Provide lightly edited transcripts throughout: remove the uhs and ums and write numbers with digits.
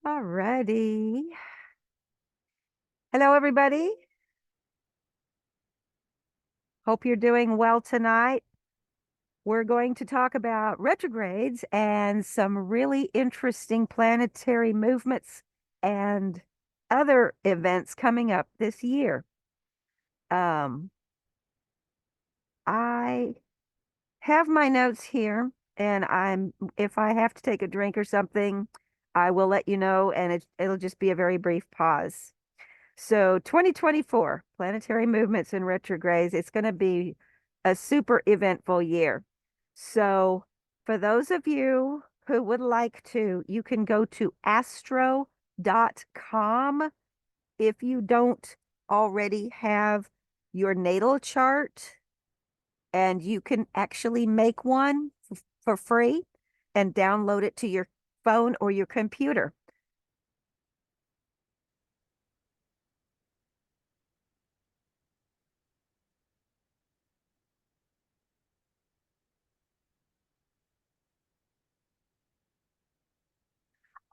Alrighty. Hello, everybody. Hope you're doing well tonight. We're going to talk about retrogrades and some really interesting planetary movements and other events coming up this year. Um, I have my notes here, and if I have to take a drink or something, I will let you know, and it'll just be a very brief pause. So 2024, planetary movements and retrogrades, it's going to be a super eventful year. So for those of you who would like to, you can go to astro.com if you don't already have your natal chart, and you can actually make one for free and download it to your phone or your computer.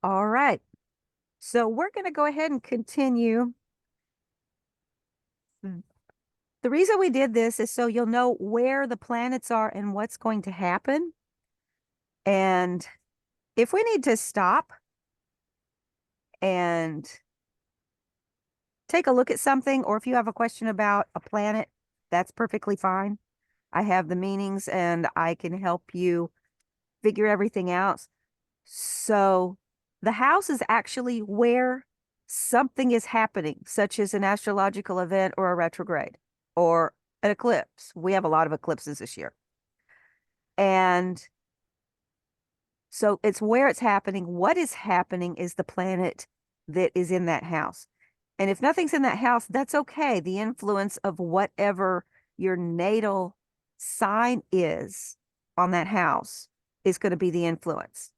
All right. So we're going to go ahead and continue. The reason we did this is so you'll know where the planets are and what's going to happen. And if we need to stop and take a look at something, or if you have a question about a planet, that's perfectly fine. I have the meanings and I can help you figure everything out. So the house is actually where something is happening, such as an astrological event or a retrograde or an eclipse. We have a lot of eclipses this year. And so it's where it's happening. What is happening is the planet that is in that house. And if nothing's in that house, that's okay. The influence of whatever your natal sign is on that house is going to be the influence.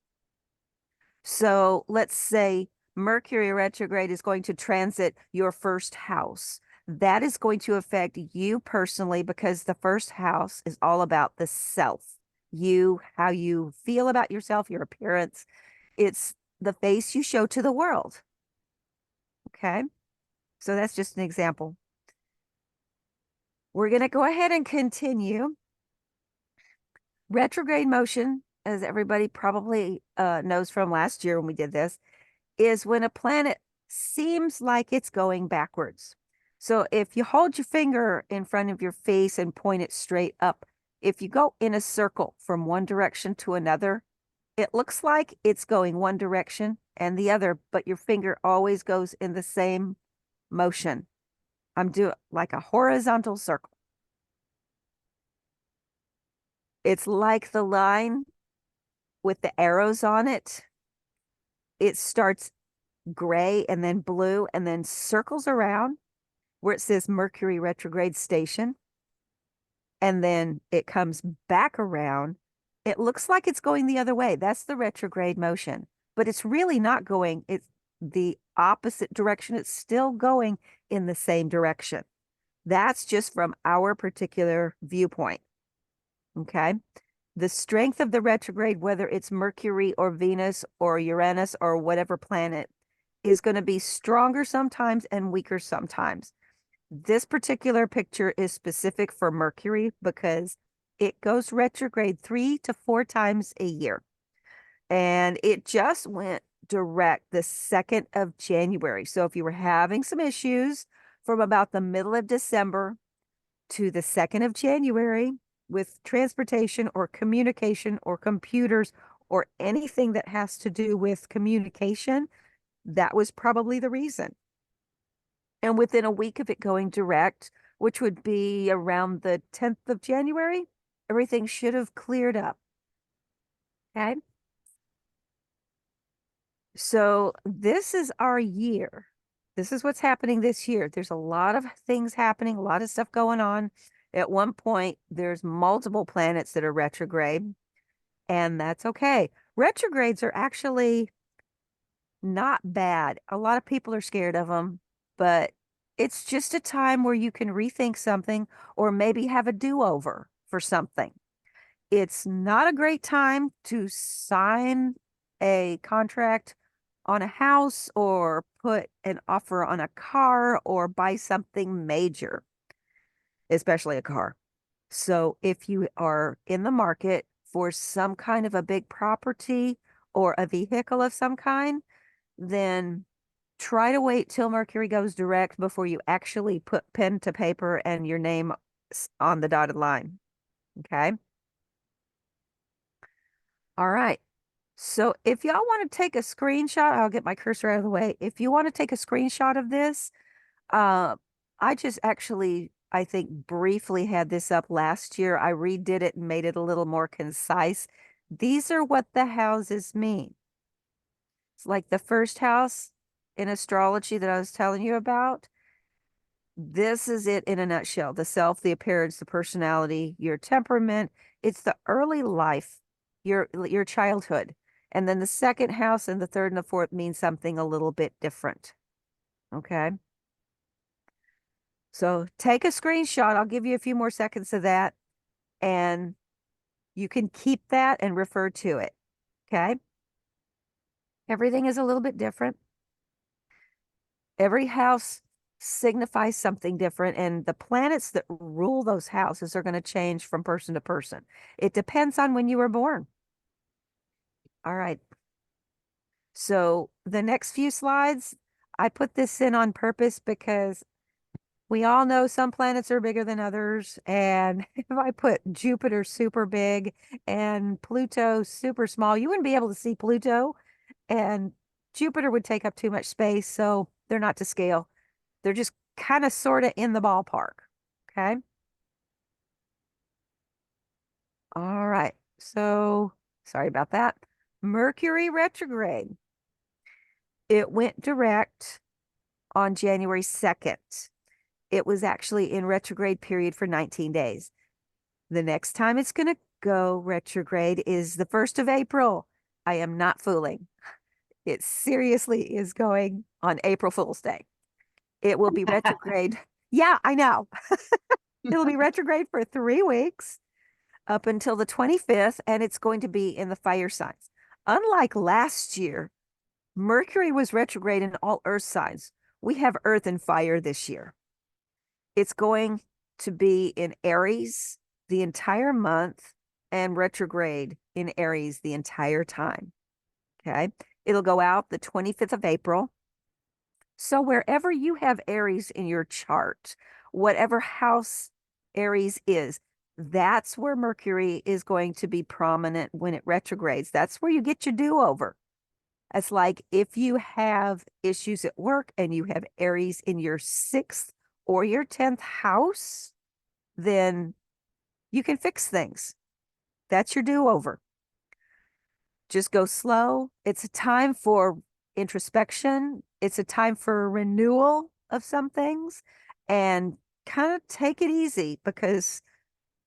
So let's say Mercury retrograde is going to transit your first house. That is going to affect you personally because the first house is all about the self. You, how you feel about yourself, your appearance. It's the face you show to the world. Okay. So that's just an example. We're going to go ahead and continue. Retrograde motion, as everybody probably knows from last year when we did this, is when a planet seems like it's going backwards. So if you hold your finger in front of your face and point it straight up, if you go in a circle from one direction to another, it looks like it's going one direction and the other, but your finger always goes in the same motion. I'm doing like a horizontal circle. It's like the line with the arrows on it. It starts gray and then blue and then circles around where it says Mercury retrograde station. And then it comes back around. It looks like it's going the other way. That's the retrograde motion, but it's really not going. It's the opposite direction. It's still going in the same direction. That's just from our particular viewpoint. Okay. The strength of the retrograde, whether it's Mercury or Venus or Uranus or whatever planet, is going to be stronger sometimes and weaker sometimes. This particular picture is specific for Mercury because it goes retrograde 3 to 4 times a year. And it just went direct the 2nd of January. So if you were having some issues from about the middle of December to the 2nd of January with transportation or communication or computers or anything that has to do with communication, that was probably the reason. And within a week of it going direct, which would be around the 10th of January, everything should have cleared up. Okay. So this is our year. This is what's happening this year. There's a lot of things happening, a lot of stuff going on. At one point, there's multiple planets that are retrograde, and that's okay. Retrogrades are actually not bad. A lot of people are scared of them, but it's just a time where you can rethink something or maybe have a do-over for something. It's not a great time to sign a contract on a house or put an offer on a car or buy something major, especially a car. So if you are in the market for some kind of a big property or a vehicle of some kind, then try to wait till Mercury goes direct before you actually put pen to paper and your name on the dotted line. Okay. All right. So if y'all want to take a screenshot, I'll get my cursor out of the way. If you want to take a screenshot of this, uh, I just actually, I think, briefly had this up last year. I redid it and made it a little more concise. These are what the houses mean. It's like the first house in astrology that I was telling you about. This is it in a nutshell: the self, the appearance, the personality, your temperament. It's the early life, your childhood. And then the second house and the third and the fourth mean something a little bit different. Okay. So take a screenshot. I'll give you a few more seconds of that, and you can keep that and refer to it. Okay. Everything is a little bit different. Every house signifies something different, and the planets that rule those houses are going to change from person to person. It depends on when you were born. All right. So the next few slides, I put this in on purpose because we all know some planets are bigger than others. And if I put Jupiter super big and Pluto super small, you wouldn't be able to see Pluto, and Jupiter would take up too much space. So they're not to scale. They're just kind of sort of in the ballpark. Okay. All right. So sorry about that. Mercury retrograde. It went direct on January 2nd. It was actually in retrograde period for 19 days. The next time it's going to go retrograde is the 1st of April. I am not fooling. It seriously is going on April Fool's Day. It will be retrograde. Yeah, I know. It'll be retrograde for 3 weeks up until the 25th, and it's going to be in the fire signs. Unlike last year, Mercury was retrograde in all earth signs. We have earth and fire this year. It's going to be in Aries the entire month and retrograde in Aries the entire time. Okay. It'll go out the 25th of April. So wherever you have Aries in your chart, whatever house Aries is, that's where Mercury is going to be prominent when it retrogrades. That's where you get your do-over. It's like if you have issues at work and you have Aries in your 6th or your 10th house, then you can fix things. That's your do-over. Just go slow. It's a time for introspection. It's a time for renewal of some things, and kind of take it easy because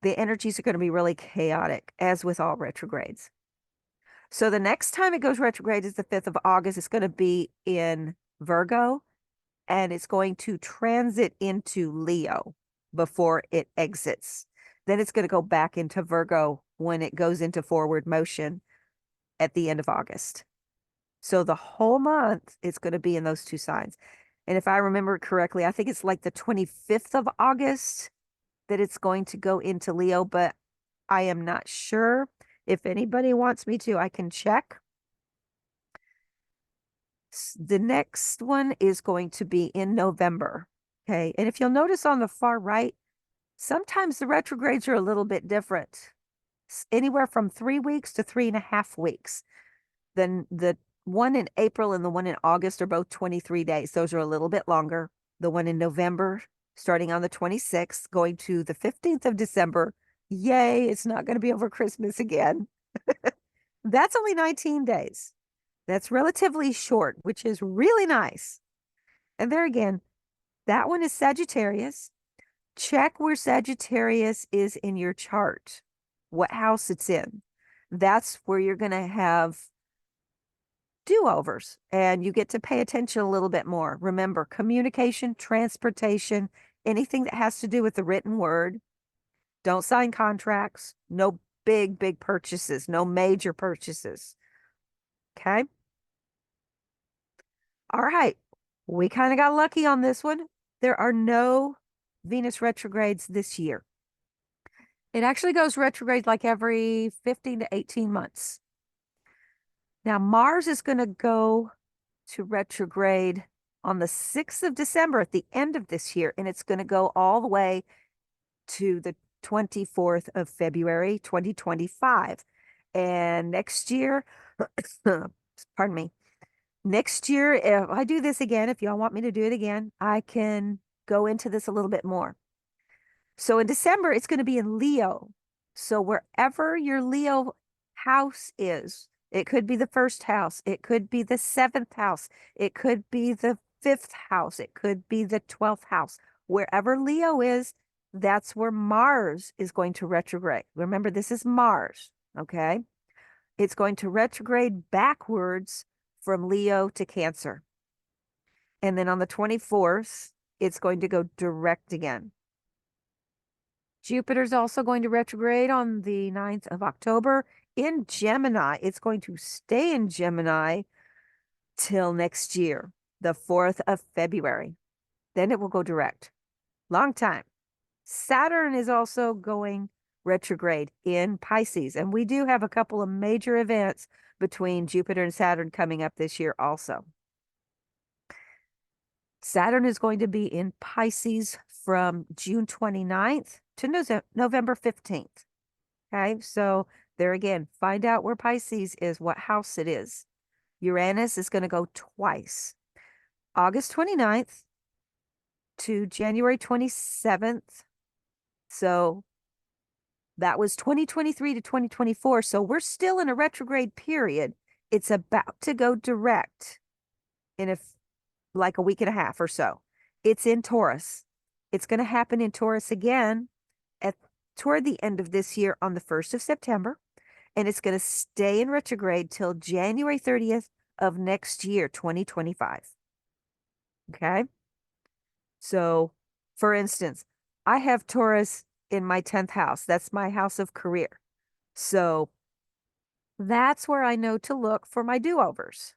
the energies are going to be really chaotic, as with all retrogrades. So the next time it goes retrograde is the 5th of August. It's going to be in Virgo, and it's going to transit into Leo before it exits. Then it's going to go back into Virgo when it goes into forward motion at the end of August. So the whole month it's going to be in those two signs. And if I remember correctly, I think it's like the 25th of August that it's going to go into Leo, but I am not sure. If anybody wants me to, I can check. The next one is going to be in November. Okay. And if you'll notice on the far right, sometimes the retrogrades are a little bit different, anywhere from 3 weeks to 3.5 weeks. Then the one in April and the one in August are both 23 days. Those are a little bit longer. The one in November, starting on the 26th, going to the 15th of December. Yay, it's not going to be over Christmas again. That's only 19 days. That's relatively short, which is really nice. And there again, that one is Sagittarius. Check where Sagittarius is in your chart, what house it's in. That's where you're going to have do-overs, and you get to pay attention a little bit more. Remember, communication, transportation, anything that has to do with the written word. Don't sign contracts. No big purchases, no major purchases. Okay. All right. We kind of got lucky on this one. There are no Venus retrogrades this year. It actually goes retrograde like every 15 to 18 months. Now, Mars is going to go to retrograde on the 6th of December at the end of this year, and it's going to go all the way to the 24th of February, 2025. And next year, pardon me, next year, if I do this again, if y'all want me to do it again, I can go into this a little bit more. So in December, it's going to be in Leo. So wherever your Leo house is, it could be the first house, it could be the seventh house, it could be the fifth house, it could be the 12th house. Wherever Leo is, that's where Mars is going to retrograde. Remember, this is Mars, okay? It's going to retrograde backwards from Leo to Cancer. And then on the 24th, it's going to go direct again. Jupiter's also going to retrograde on the 9th of October in Gemini. It's going to stay in Gemini till next year, the 4th of February. Then it will go direct. Long time. Saturn is also going retrograde in Pisces. And we do have a couple of major events between Jupiter and Saturn coming up this year also. Saturn is going to be in Pisces from June 29th to November 15th. Okay, so there again, find out where Pisces is, what house it is. Uranus is going to go twice. August 29th to January 27th. So that was 2023 to 2024. So we're still in a retrograde period. It's about to go direct in like a week and a half or so. It's in Taurus. It's going to happen in Taurus again toward the end of this year on the 1st of September. And it's going to stay in retrograde till January 30th of next year, 2025. Okay. So for instance, I have Taurus in my 10th house. That's my house of career. So that's where I know to look for my do-overs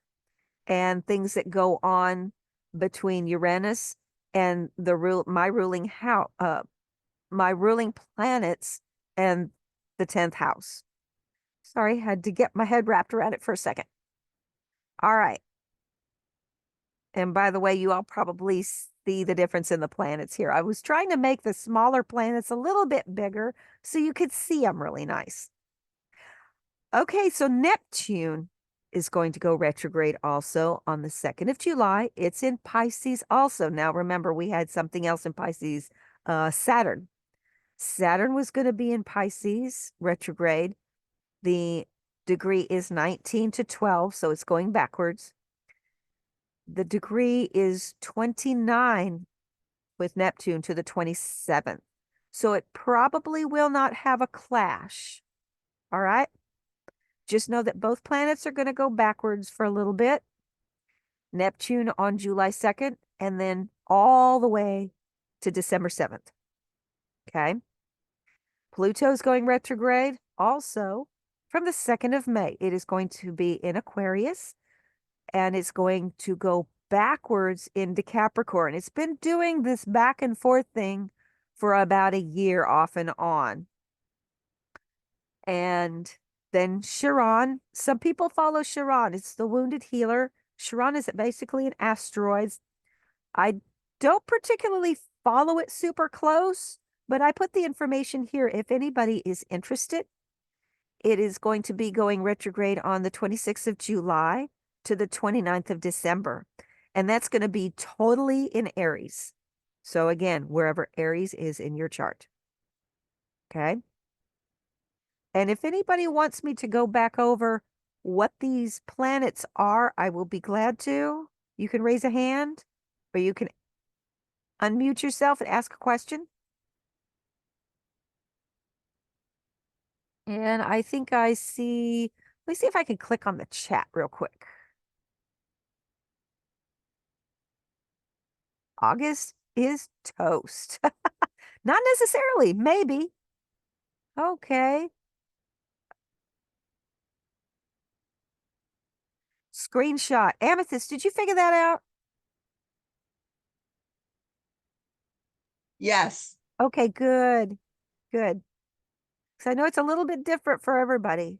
and things that go on between Uranus and my ruling planets and the 10th house. Sorry, had to get my head wrapped around it for a second. All right. And by the way, you all probably see the difference in the planets here. I was trying to make the smaller planets a little bit bigger so you could see them really nice. Okay, so Neptune is going to go retrograde also on the 2nd of July. It's in Pisces also. Now, remember, we had something else in Pisces, Saturn. Saturn was going to be in Pisces retrograde. The degree is 19 to 12, so it's going backwards. The degree is 29 with Neptune to the 27th. So it probably will not have a clash. All right. Just know that both planets are going to go backwards for a little bit. Neptune on July 2nd, and then all the way to December 7th. Okay. Pluto's going retrograde also from the 2nd of May. It is going to be in Aquarius, and it's going to go backwards into Capricorn. It's been doing this back and forth thing for about a year off and on. And then Chiron, some people follow Chiron. It's the wounded healer. Chiron is basically an asteroid. I don't particularly follow it super close, but I put the information here if anybody is interested. It is going to be going retrograde on the 26th of July to the 29th of December. And that's going to be totally in Aries. So again, wherever Aries is in your chart. Okay. And if anybody wants me to go back over what these planets are, I will be glad to. You can raise a hand or you can unmute yourself and ask a question. And I think I see, let me see if I can click on the chat real quick. August is toast. Not necessarily, maybe. Okay. Screenshot. Amethyst, did you figure that out? Yes. Okay, good, good. Because I know it's a little bit different for everybody.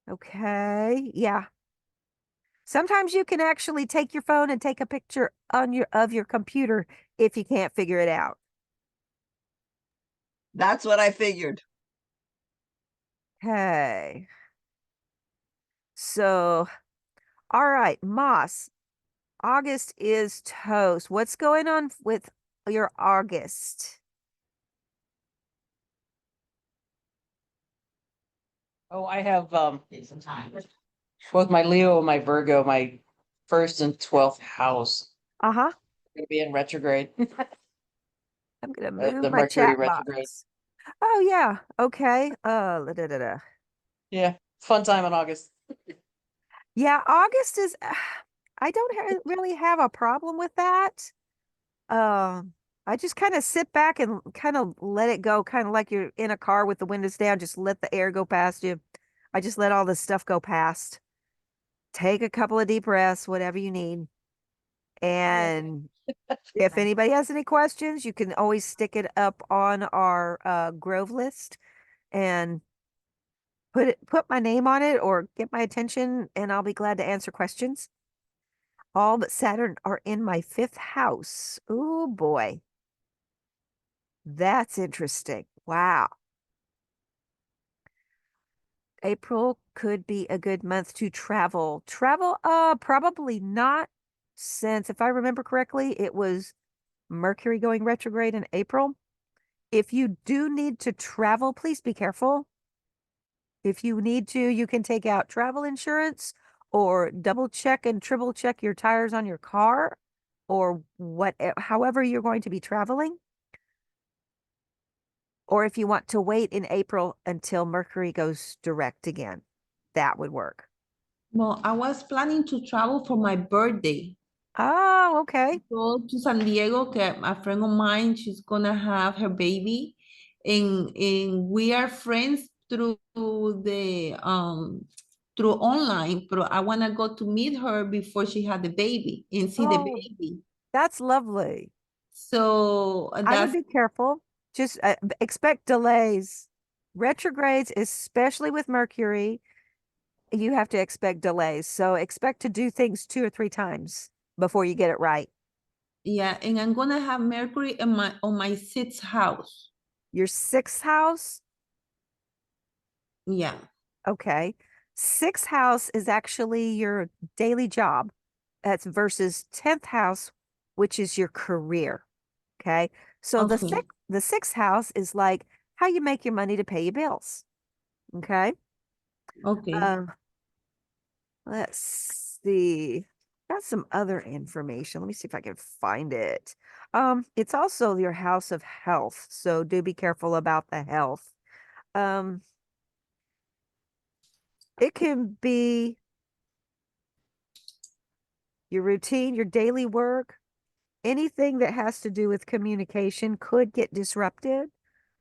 Okay, yeah. Sometimes you can actually take your phone and take a picture on your computer if you can't figure it out. That's what I figured. Okay. So, all right, Moss. August is toast. What's going on with your August? Oh, I have both my Leo and my Virgo, my first and 12th house Uh-huh. gonna be in retrograde. I'm gonna move The my Mercury chat retrograde. box. Oh yeah. Okay. Da, da, da. Yeah, fun time in August. Yeah, August is I don't really have a problem with that. I just kind of sit back and kind of let it go, kind of like you're in a car with the windows down, just let the air go past you. I just let all this stuff go past. Take a couple of deep breaths, whatever you need. Yeah. And if anybody has any questions, you can always stick it up on our Grove list and put my name on it or get my attention, and I'll be glad to answer questions. All but Saturn are in my fifth house. Oh boy. That's interesting. Wow. April could be a good month to travel. Travel, probably not, since if I remember correctly, it was Mercury going retrograde in April. If you do need to travel, please be careful. If you need to, you can take out travel insurance or double check and triple check your tires on your car or however you're going to be traveling. Or if you want to wait in April until Mercury goes direct again, that would work. Well, I was planning to travel for my birthday. Oh, okay. Go to San Diego, a friend of mine, she's gonna have her baby, and we are friends through online, but I wanna go to meet her before she had the baby and see the Oh, baby. that's lovely. So I would that's be careful. Just expect delays. Retrogrades, especially with Mercury, you have to expect delays. So expect to do things two or three times before you get it right. yeah, and I'm gonna have Mercury in my on my sixth house. Your sixth house, Yeah, okay. Sixth house is actually your daily job. That's versus 10th house, which is your career. Okay. So okay, the sixth house is like how you make your money to pay your bills. Okay. okay. Um, let's see. Got some other information. Let me see if I can find it. It's also your house of health, so do be careful about the health. Um, it can be your routine, your daily work, anything that has to do with communication could get disrupted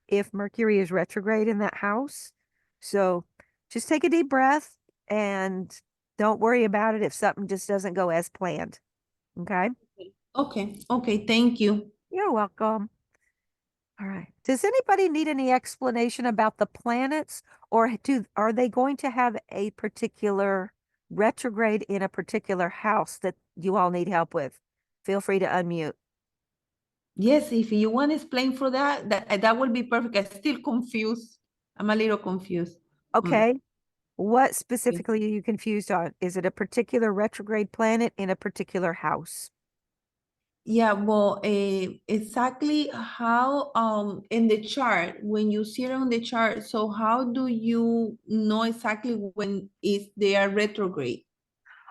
if Mercury is retrograde in that house. So just take a deep breath and don't worry about it if something just doesn't go as planned. Okay. Okay, okay, thank you. You're welcome. All right. Does anybody need any explanation about the planets, or are they going to have a particular retrograde in a particular house that you all need help with? Feel free to unmute. Yes, if you want to explain for that, that will be perfect. I'm still confused. I'm a little confused. Mm, Okay. What okay. specifically are you confused on? Is it a particular retrograde planet in a particular house? Yeah, well, exactly how in the chart, when you see it on the chart, so how do you know exactly when is they are retrograde?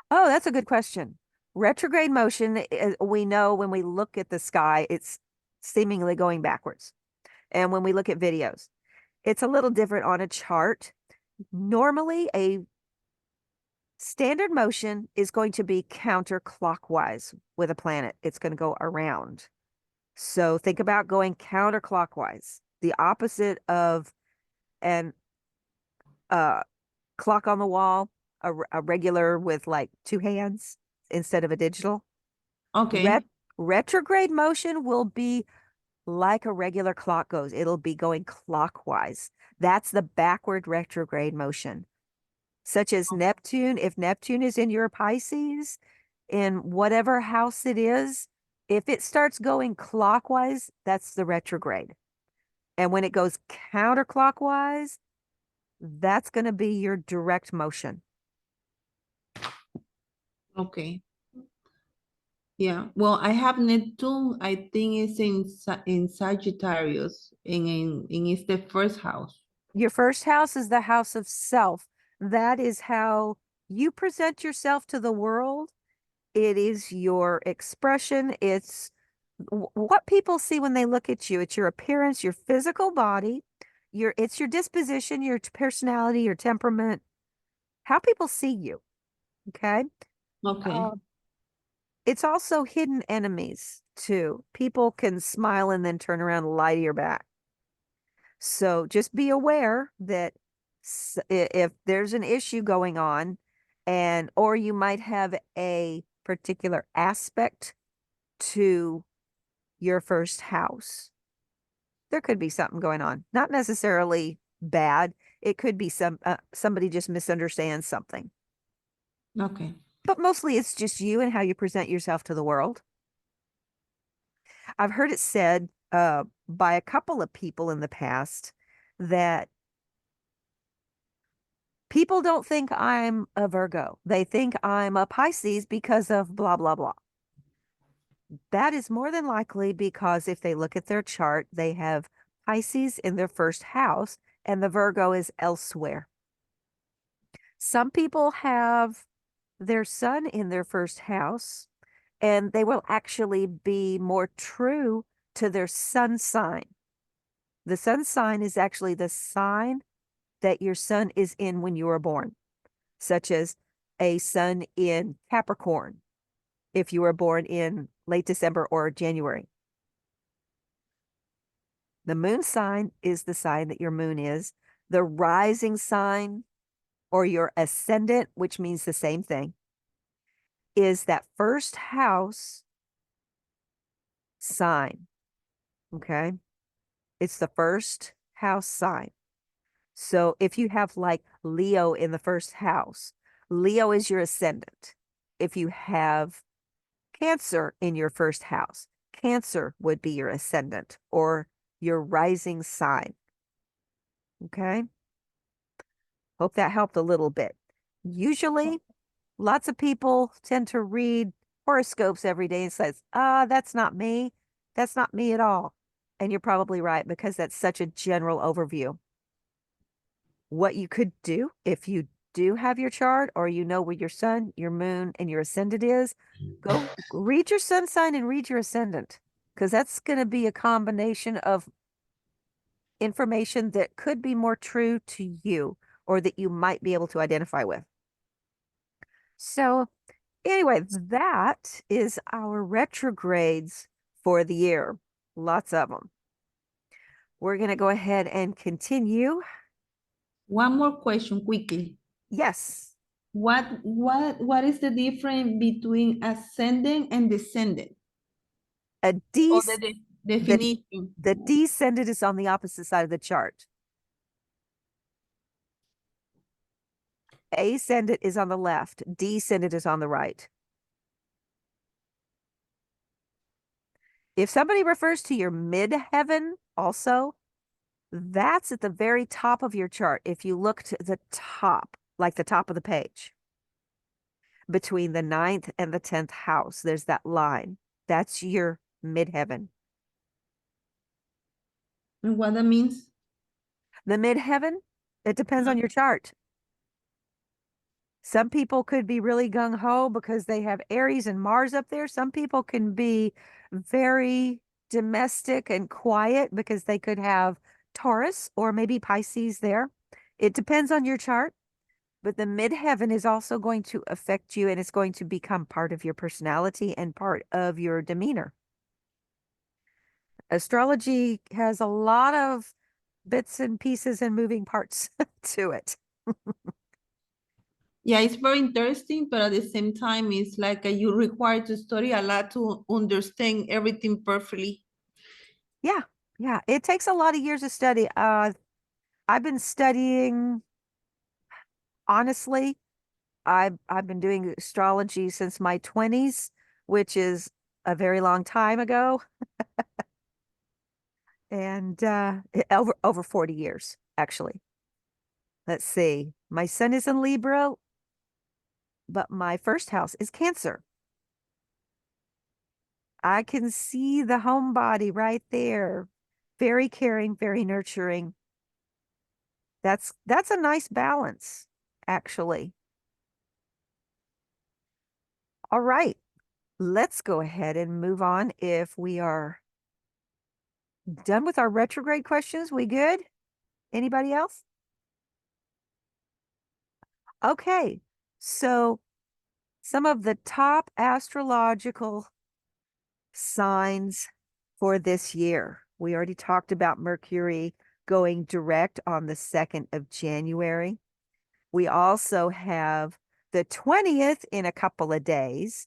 Oh, that's a good question. Retrograde motion, we know when we look at the sky, it's seemingly going backwards. And when we look at videos, it's a little different on a chart. Normally, a standard motion is going to be counterclockwise with a planet. It's going to go around. So think about going counterclockwise, the opposite of an uh, clock on the wall, a regular with like two hands instead of a digital. Ret Okay, retrograde motion will be like a regular clock goes. It'll be going clockwise. That's the backward retrograde motion, such as Neptune. If Neptune is in your Pisces, in whatever house it is, if it starts going clockwise, that's the retrograde. And when it goes counterclockwise, that's going to be your direct motion. Okay. Yeah. Well, I have Neptune. I think it's in Sagittarius, in it's the first house. Your first house is the house of self. That is how you present yourself to the world. It is your expression. It's what people see when they look at you. It's your appearance, your physical body, it's your disposition, your personality, your temperament, how people see you. Okay. Okay. It's also hidden enemies too. People can smile and then turn around and lie to your back. So just be aware that if there's an issue going on, or you might have a particular aspect to your first house, there could be something going on. Not necessarily bad. It could be somebody just misunderstands something. Okay. But mostly it's just you and how you present yourself to the world. I've heard it said by a couple of people in the past that people don't think I'm a Virgo. They think I'm a Pisces because of blah, blah, blah. That is more than likely because if they look at their chart, they have Pisces in their first house and the Virgo is elsewhere. Some people have their sun in their first house and they will actually be more true to their sun sign. The sun sign is actually the sign that your sun is in when you were born, such as a sun in Capricorn if you were born in late December or January. The moon sign is the sign that your moon is. The rising sign or your ascendant, which means the same thing, is that first house sign. Okay. It's the first house sign. So if you have like Leo in the first house, Leo is your ascendant. If you have Cancer in your first house, Cancer would be your ascendant or your rising sign. Okay. Hope that helped a little bit. Usually, lots of people tend to read horoscopes every day and says, that's not me. That's not me at all. And you're probably right because that's such a general overview. What you could do if you do have your chart or you know where your sun, your moon, and your ascendant is, go read your sun sign and read your ascendant because that's going to be a combination of information that could be more true to you or that you might be able to identify with. So anyway, that is our retrogrades for the year. Lots of them. We're going to go ahead and continue. One more question quickly. Yes. What is the difference between ascending and descending? A Or the definition? the descendant is on the opposite side of the chart. Ascendant is on the left. Descendant is on the right. If somebody refers to your midheaven also, that's at the very top of your chart. If you look to the top, like the top of the page, between the 9th and the 10th house, there's that line. That's your midheaven. And what that means? The midheaven, it depends on your chart. Some people could be really gung-ho because they have Aries and Mars up there. Some people can be very domestic and quiet because they could have Taurus or maybe Pisces there. It depends on your chart, but the midheaven is also going to affect you and it's going to become part of your personality and part of your demeanor. Astrology has a lot of bits and pieces and moving parts to it. Yeah, it's very interesting, but at the same time, it's like you require to study a lot to understand everything perfectly. Yeah, yeah. It takes a lot of years of study. I've been studying, honestly, I've been doing astrology since my 20s, which is a very long time ago, and over 40 years, actually. Let's see. My sun is in Libra, but my first house is Cancer. I can see the homebody right there. Very caring, very nurturing. That's a nice balance, actually. All right. Let's go ahead and move on. If we are done with our retrograde questions, we good? Anybody else? Okay. So some of the top astrological signs for this year. We already talked about Mercury going direct on the 2nd of January. We also have the 20th in a couple of days,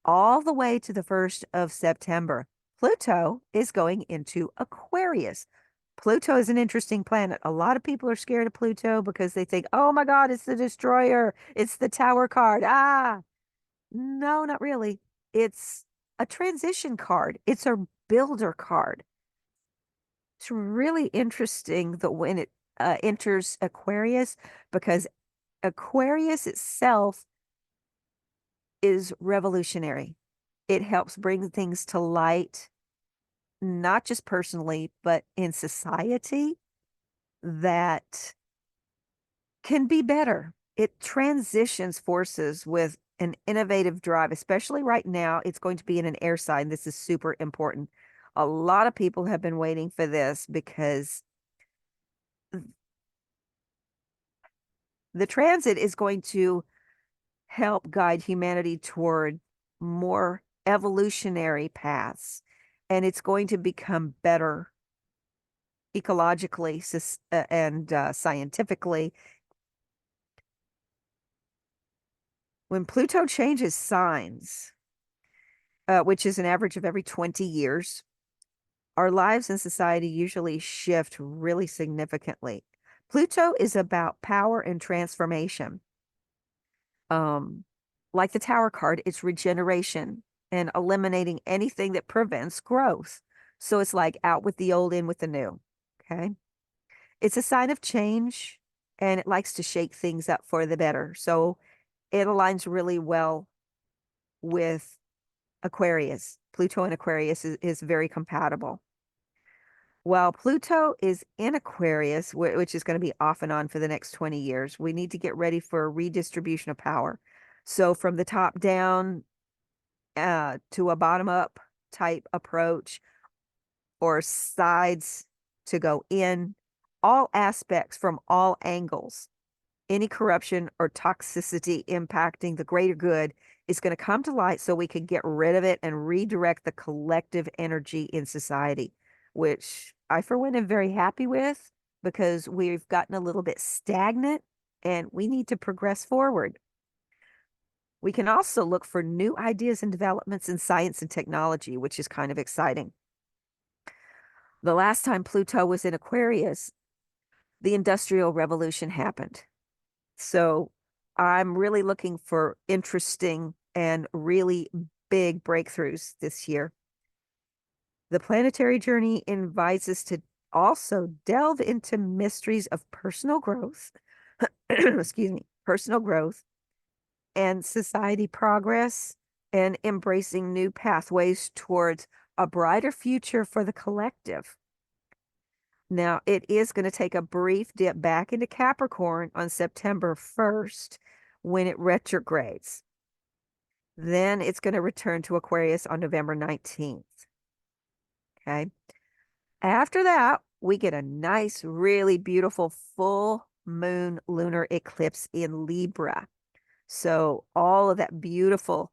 all the way to the 1st of September. Pluto is going into Aquarius. Pluto is an interesting planet. A lot of people are scared of Pluto because they think, oh my God, it's the destroyer. It's the tower card. Ah, no, not really. It's a transition card. It's a builder card. It's really interesting that when it enters Aquarius, because Aquarius itself is revolutionary. It helps bring things to light, not just personally, but in society that can be better. It transitions forces with an innovative drive, especially right now. It's going to be in an air sign. This is super important. A lot of people have been waiting for this because the transit is going to help guide humanity toward more evolutionary paths, and it's going to become better ecologically and scientifically. When Pluto changes signs, which is an average of every 20 years, our lives and society usually shift really significantly. Pluto is about power and transformation. Um, like the Tower card, it's regeneration and eliminating anything that prevents growth. So it's like out with the old, in with the new. Okay. It's a sign of change and it likes to shake things up for the better. So it aligns really well with Aquarius. Pluto and Aquarius is very compatible. While Pluto is in Aquarius, which is going to be off and on for the next 20 years, we need to get ready for a redistribution of power. So from the top down to a bottom up type approach, or sides to go in, all aspects from all angles. Any corruption or toxicity impacting the greater good is going to come to light so we can get rid of it and redirect the collective energy in society, which I, for one, am very happy with because we've gotten a little bit stagnant and we need to progress forward. We can also look for new ideas and developments in science and technology, which is kind of exciting. The last time Pluto was in Aquarius, the Industrial Revolution happened. So I'm really looking for interesting and really big breakthroughs this year. The planetary journey invites us to also delve into mysteries of personal growth, excuse me, personal growth and society progress, and embracing new pathways towards a brighter future for the collective. Now, it is going to take a brief dip back into Capricorn on September 1st when it retrogrades. Then it's going to return to Aquarius on November 19th. Okay. After that, we get a nice, really beautiful full moon lunar eclipse in Libra. So all of that beautiful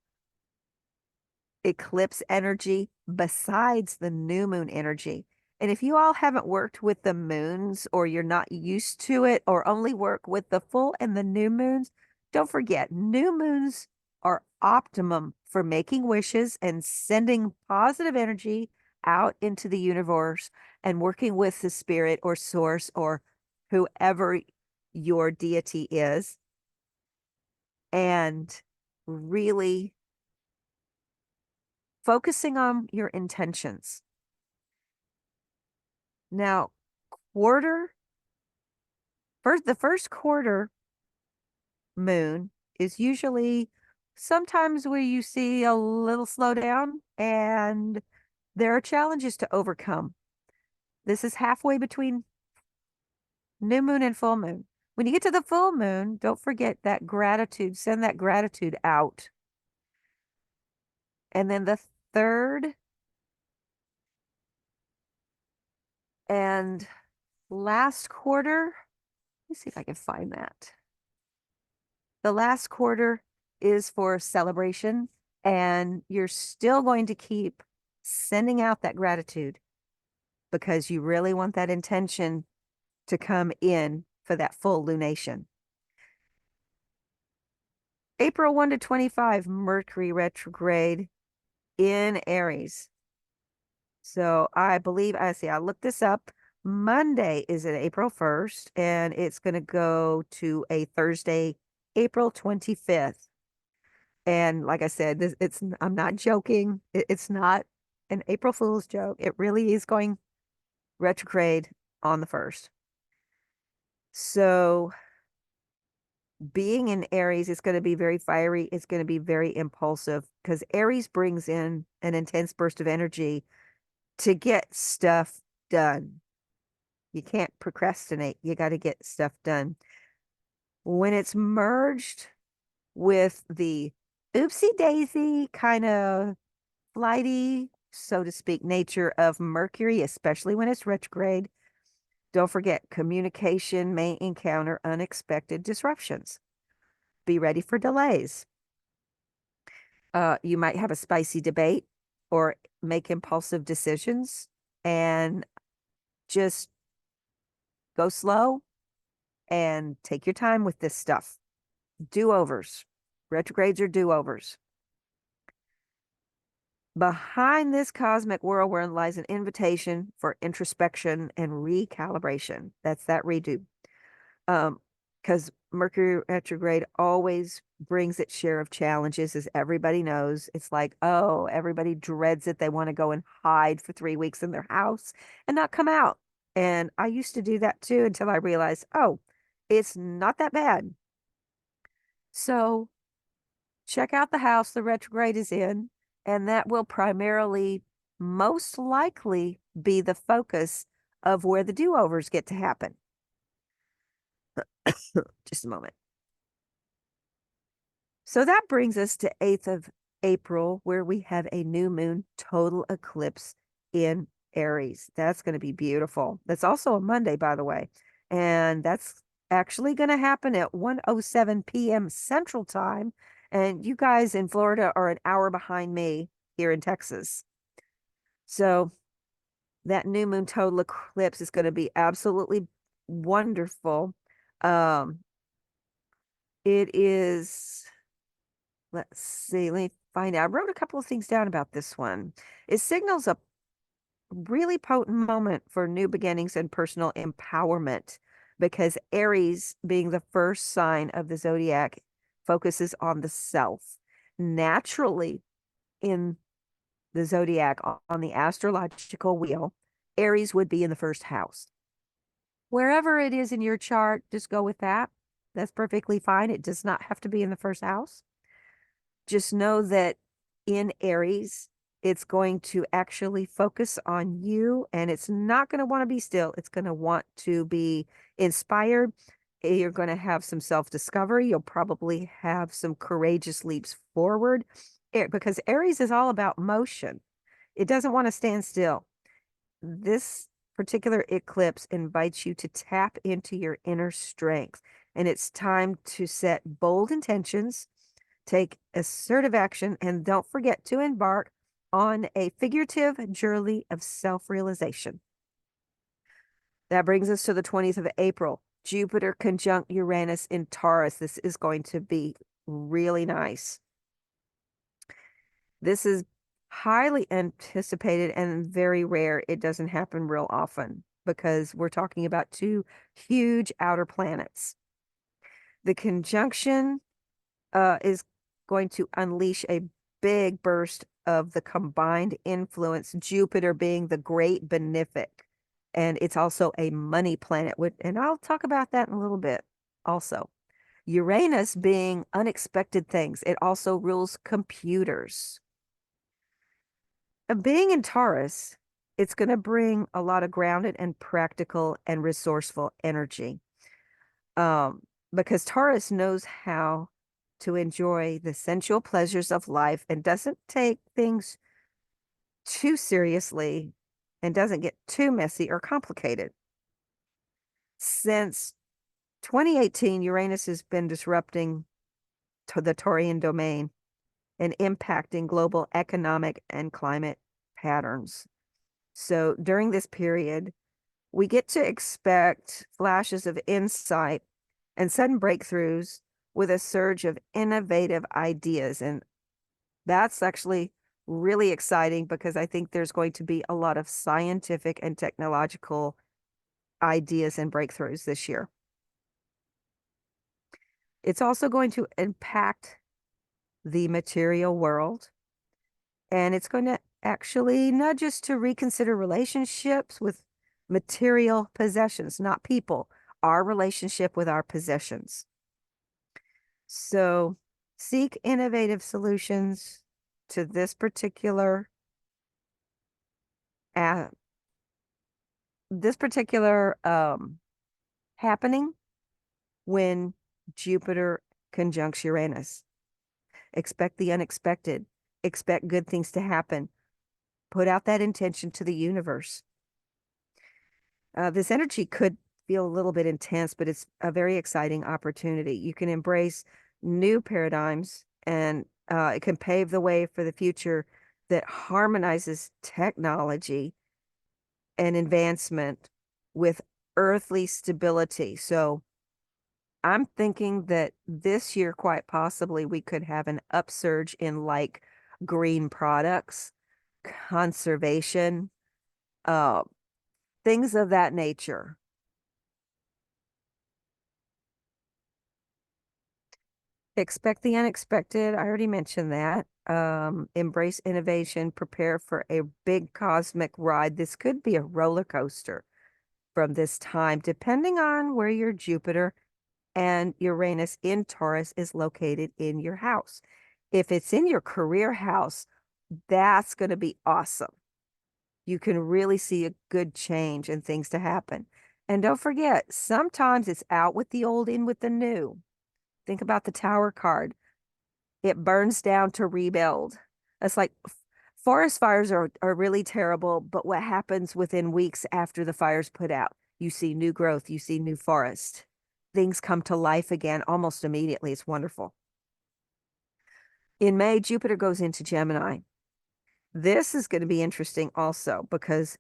eclipse energy besides the new moon energy. And if you all haven't worked with the moons or you're not used to it or only work with the full and the new moons, don't forget new moons are optimum for making wishes and sending positive energy out into the universe and working with the spirit or source or whoever your deity is, and really focusing on your intentions. Now, the first quarter moon is usually sometimes where you see a little slowdown and there are challenges to overcome. This is halfway between new moon and full moon. When you get to the full moon, don't forget that gratitude, send that gratitude out. And then the third and last quarter, let me see if I can find that. The last quarter is for celebration, and you're still going to keep sending out that gratitude because you really want that intention to come in for that full lunation. April 1 to 25, Mercury retrograde in Aries. So I believe, I looked this up. Monday is at April 1st, and it's going to go to a Thursday, April 25th. And like I said, I'm not joking. It's not an April Fool's joke. It really is going retrograde on the 1st. So being in Aries is going to be very fiery. It's going to be very impulsive because Aries brings in an intense burst of energy to get stuff done. You can't procrastinate. You got to get stuff done. When it's merged with the oopsie daisy kind of flighty, so to speak, nature of Mercury, especially when it's retrograde, don't forget communication may encounter unexpected disruptions. Be ready for delays. You might have a spicy debate or make impulsive decisions, and just go slow and take your time with this stuff. Do-overs. Retrogrades are do-overs. Behind this cosmic whirlwind lies an invitation for introspection and recalibration. That's that redo. Because Mercury retrograde always brings its share of challenges, as everybody knows. It's like, oh, everybody dreads it. They want to go and hide for 3 weeks in their house and not come out. And I used to do that too until I realized, oh, it's not that bad. So check out the house the retrograde is in, and that will primarily, most likely, be the focus of where the do-overs get to happen. Just a moment. So that brings us to 8th of April, where we have a new moon total eclipse in Aries. That's going to be beautiful. That's also a Monday, by the way. And that's actually going to happen at 1:07 p.m. Central Time. And you guys in Florida are an hour behind me here in Texas. So that new moon total eclipse is going to be absolutely wonderful. It is, let's see, let me find out. I wrote a couple of things down about this one. It signals a really potent moment for new beginnings and personal empowerment, because Aries, being the first sign of the zodiac, focuses on the self. Naturally, in the zodiac, on the astrological wheel, Aries would be in the first house. Wherever it is in your chart, just go with that. That's perfectly fine. It does not have to be in the first house. Just know that in Aries, it's going to actually focus on you, and it's not going to want to be still. It's going to want to be inspired. You're going to have some self-discovery. You'll probably have some courageous leaps forward, because Aries is all about motion. It doesn't want to stand still. This particular eclipse invites you to tap into your inner strength, and it's time to set bold intentions, take assertive action, and don't forget to embark on a figurative journey of self-realization. That brings us to the 20th of April. Jupiter conjunct Uranus in Taurus. This is going to be really nice. This is highly anticipated and very rare. It doesn't happen real often because we're talking about two huge outer planets. The conjunction is going to unleash a big burst of the combined influence, Jupiter being the great benefic. And it's also a money planet, and I'll talk about that in a little bit also. Uranus being unexpected things. It also rules computers. Being in Taurus, it's going to bring a lot of grounded and practical and resourceful energy. Because Taurus knows how to enjoy the sensual pleasures of life and doesn't take things too seriously and doesn't get too messy or complicated. Since 2018, Uranus has been disrupting the Taurian domain and impacting global economic and climate patterns. So during this period, we get to expect flashes of insight and sudden breakthroughs with a surge of innovative ideas. And that's actually really exciting because I think there's going to be a lot of scientific and technological ideas and breakthroughs this year. It's also going to impact the material world, and it's going to actually nudge us to reconsider relationships with material possessions, not people, our relationship with our possessions. So seek innovative solutions to uh, this particular happening when Jupiter conjuncts Uranus. Expect the unexpected. Expect good things to happen. Put out that intention to the universe. This energy could feel a little bit intense, but it's a very exciting opportunity. You can embrace new paradigms, and it can pave the way for the future that harmonizes technology and advancement with earthly stability. So I'm thinking that this year, quite possibly, we could have an upsurge in like green products, conservation, uh, things of that nature. Expect the unexpected. I already mentioned that. Embrace innovation, prepare for a big cosmic ride. This could be a roller coaster from this time, depending on where your Jupiter and Uranus in Taurus is located in your house. If it's in your career house, that's going to be awesome. You can really see a good change and things to happen. And don't forget, sometimes it's out with the old, in with the new. Think about the Tower card. It burns down to rebuild. It's like forest fires are really terrible, but what happens within weeks after the fire's put out? You see new growth, you see new forest. Things come to life again almost immediately. It's wonderful. In May, Jupiter goes into Gemini. This is going to be interesting also because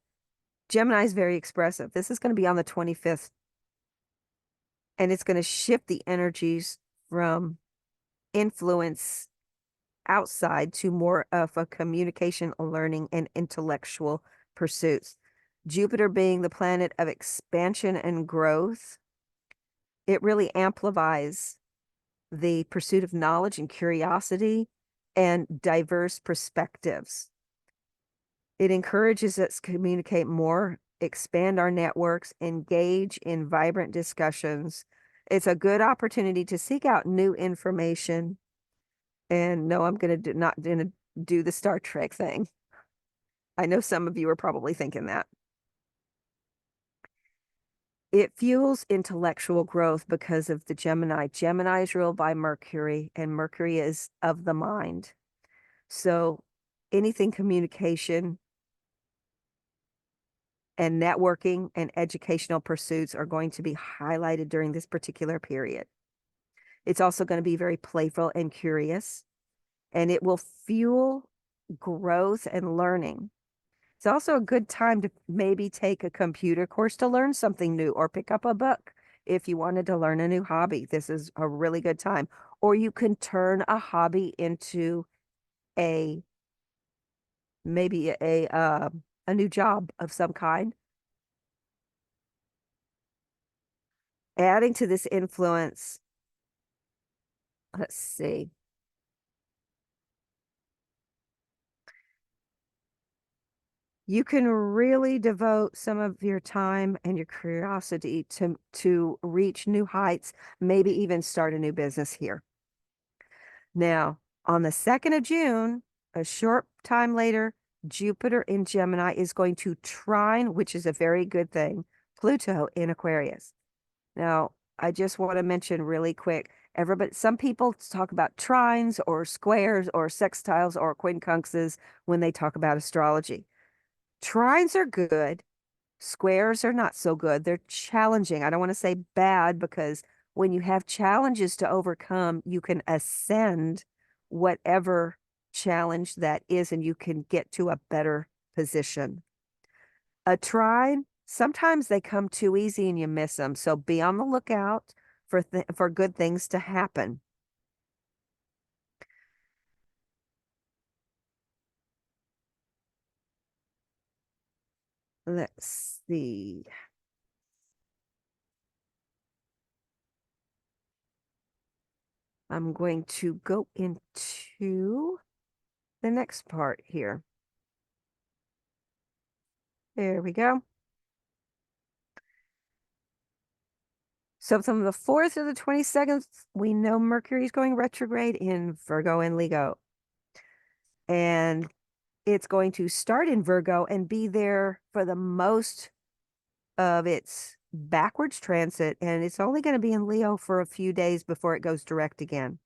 Gemini is very expressive. This is going to be on the 25th, and it's going to shift the energies from influence outside to more of a communication, learning, and intellectual pursuits. Jupiter being the planet of expansion and growth, it really amplifies the pursuit of knowledge and curiosity and diverse perspectives. It encourages us to communicate more, expand our networks, engage in vibrant discussions. It's a good opportunity to seek out new information. And no, I'm going to not going to do the Star Trek thing. I know some of you are probably thinking that. It fuels intellectual growth because of the Gemini. Gemini is ruled by Mercury, and Mercury is of the mind. So anything communication and networking and educational pursuits are going to be highlighted during this particular period. It's also going to be very playful and curious, and it will fuel growth and learning. It's also a good time to maybe take a computer course to learn something new or pick up a book. If you wanted to learn a new hobby, this is a really good time. Or you can turn a hobby into a maybe a new job of some kind. Adding to this influence, let's see. You can really devote some of your time and your curiosity to reach new heights, maybe even start a new business here. Now, on the 2nd of June, a short time later, Jupiter in Gemini is going to trine, which is a very good thing, Pluto in Aquarius. Now, I just want to mention really quick, everybody, some people talk about trines or squares or sextiles or quincunxes when they talk about astrology. Trines are good. Squares are not so good. They're challenging. I don't want to say bad because when you have challenges to overcome, you can ascend whatever challenge that is and you can get to a better position. A trine, sometimes they come too easy and you miss them. So be on the lookout for good things to happen. Let's see. I'm going to go into the next part here. There we go. So from the 4th to the 22nd, we know Mercury is going retrograde in Virgo and Leo. And it's going to start in Virgo and be there for the most of its backwards transit. And it's only going to be in Leo for a few days before it goes direct again.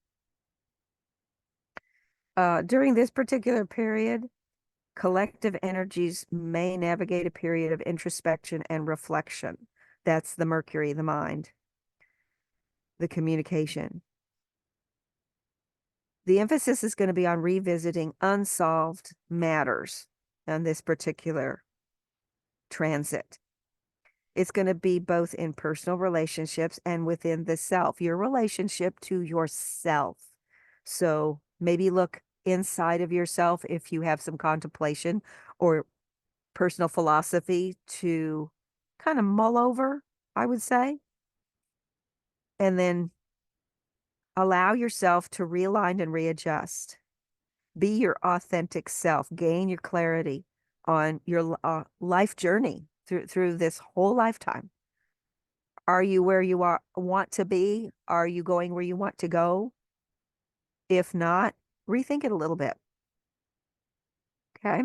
During this particular period, collective energies may navigate a period of introspection and reflection. That's the Mercury, the mind, the communication. The emphasis is going to be on revisiting unsolved matters on this particular transit. It's going to be both in personal relationships and within the self, your relationship to yourself. So maybe look inside of yourself if you have some contemplation or personal philosophy to kind of mull over, I would say. And then allow yourself to realign and readjust. Be your authentic self, gain your clarity on your life journey through this whole lifetime. Are you where you want to be? Are you going where you want to go? If not, rethink it a little bit. Okay.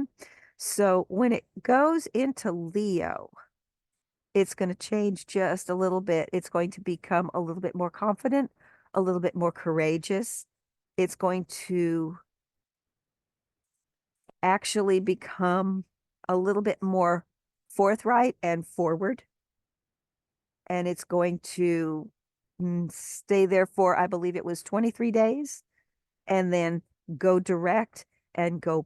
So when it goes into Leo, it's going to change just a little bit. It's going to become a little bit more confident, a little bit more courageous. It's going to actually become a little bit more forthright and forward. And it's going to stay there for, I believe it was 23 days, and then go direct and go,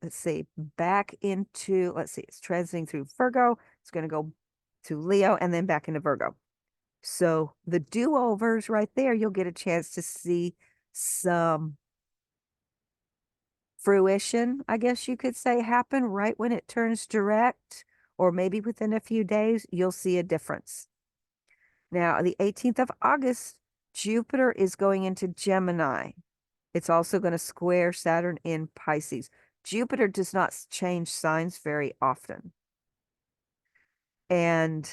let's see, back into, let's see, it's transiting through Virgo. It's going to go to Leo and then back into Virgo. So the do-overs right there, you'll get a chance to see some fruition, I guess you could say, happen right when it turns direct, or maybe within a few days, you'll see a difference. Now, the 18th of August, Jupiter is going into Gemini. It's also going to square Saturn in Pisces. Jupiter does not change signs very often. And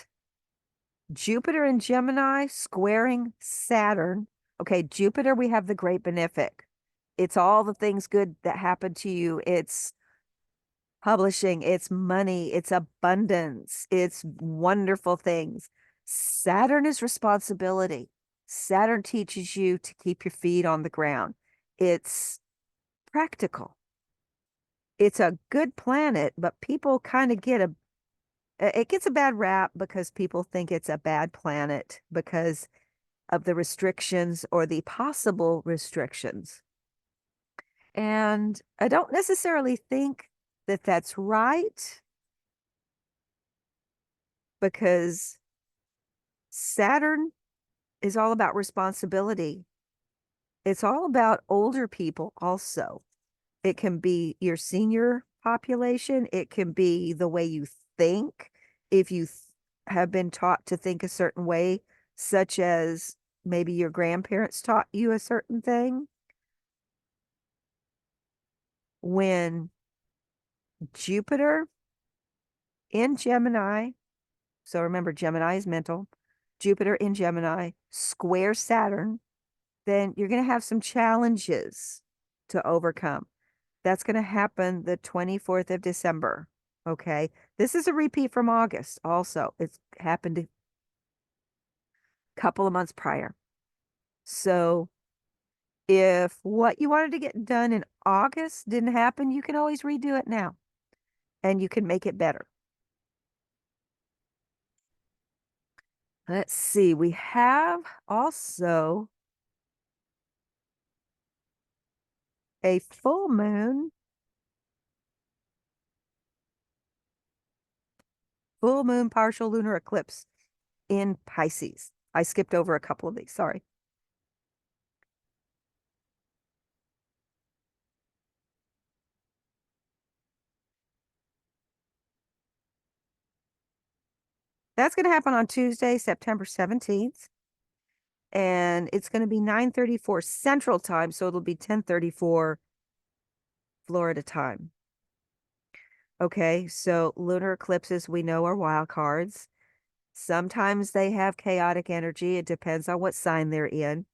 Jupiter in Gemini squaring Saturn. Okay, Jupiter, we have the great benefic. It's all the things good that happen to you. It's publishing, it's money, it's abundance, it's wonderful things. Saturn is responsibility. Saturn teaches you to keep your feet on the ground. It's practical. It's a good planet, but people kind of it gets a bad rap because people think it's a bad planet because of the restrictions or the possible restrictions. And I don't necessarily think that that's right, because Saturn is all about responsibility. It's all about older people also. It can be your senior population. It can be the way you think. If you have been taught to think a certain way, such as maybe your grandparents taught you a certain thing. When Jupiter in Gemini, so remember Gemini is mental, Jupiter in Gemini square Saturn, then you're going to have some challenges to overcome. That's going to happen the 24th of December. Okay. This is a repeat from August also. It's happened a couple of months prior. So if what you wanted to get done in August didn't happen, you can always redo it now and you can make it better. Let's see. We have also a full moon partial lunar eclipse in Pisces. I skipped over a couple of these, sorry. That's going to happen on Tuesday, September 17th. And it's going to be 9:34 Central Time, so it'll be 10:34 Florida time. Okay, so lunar eclipses we know are wild cards. Sometimes they have chaotic energy. It depends on what sign they're in.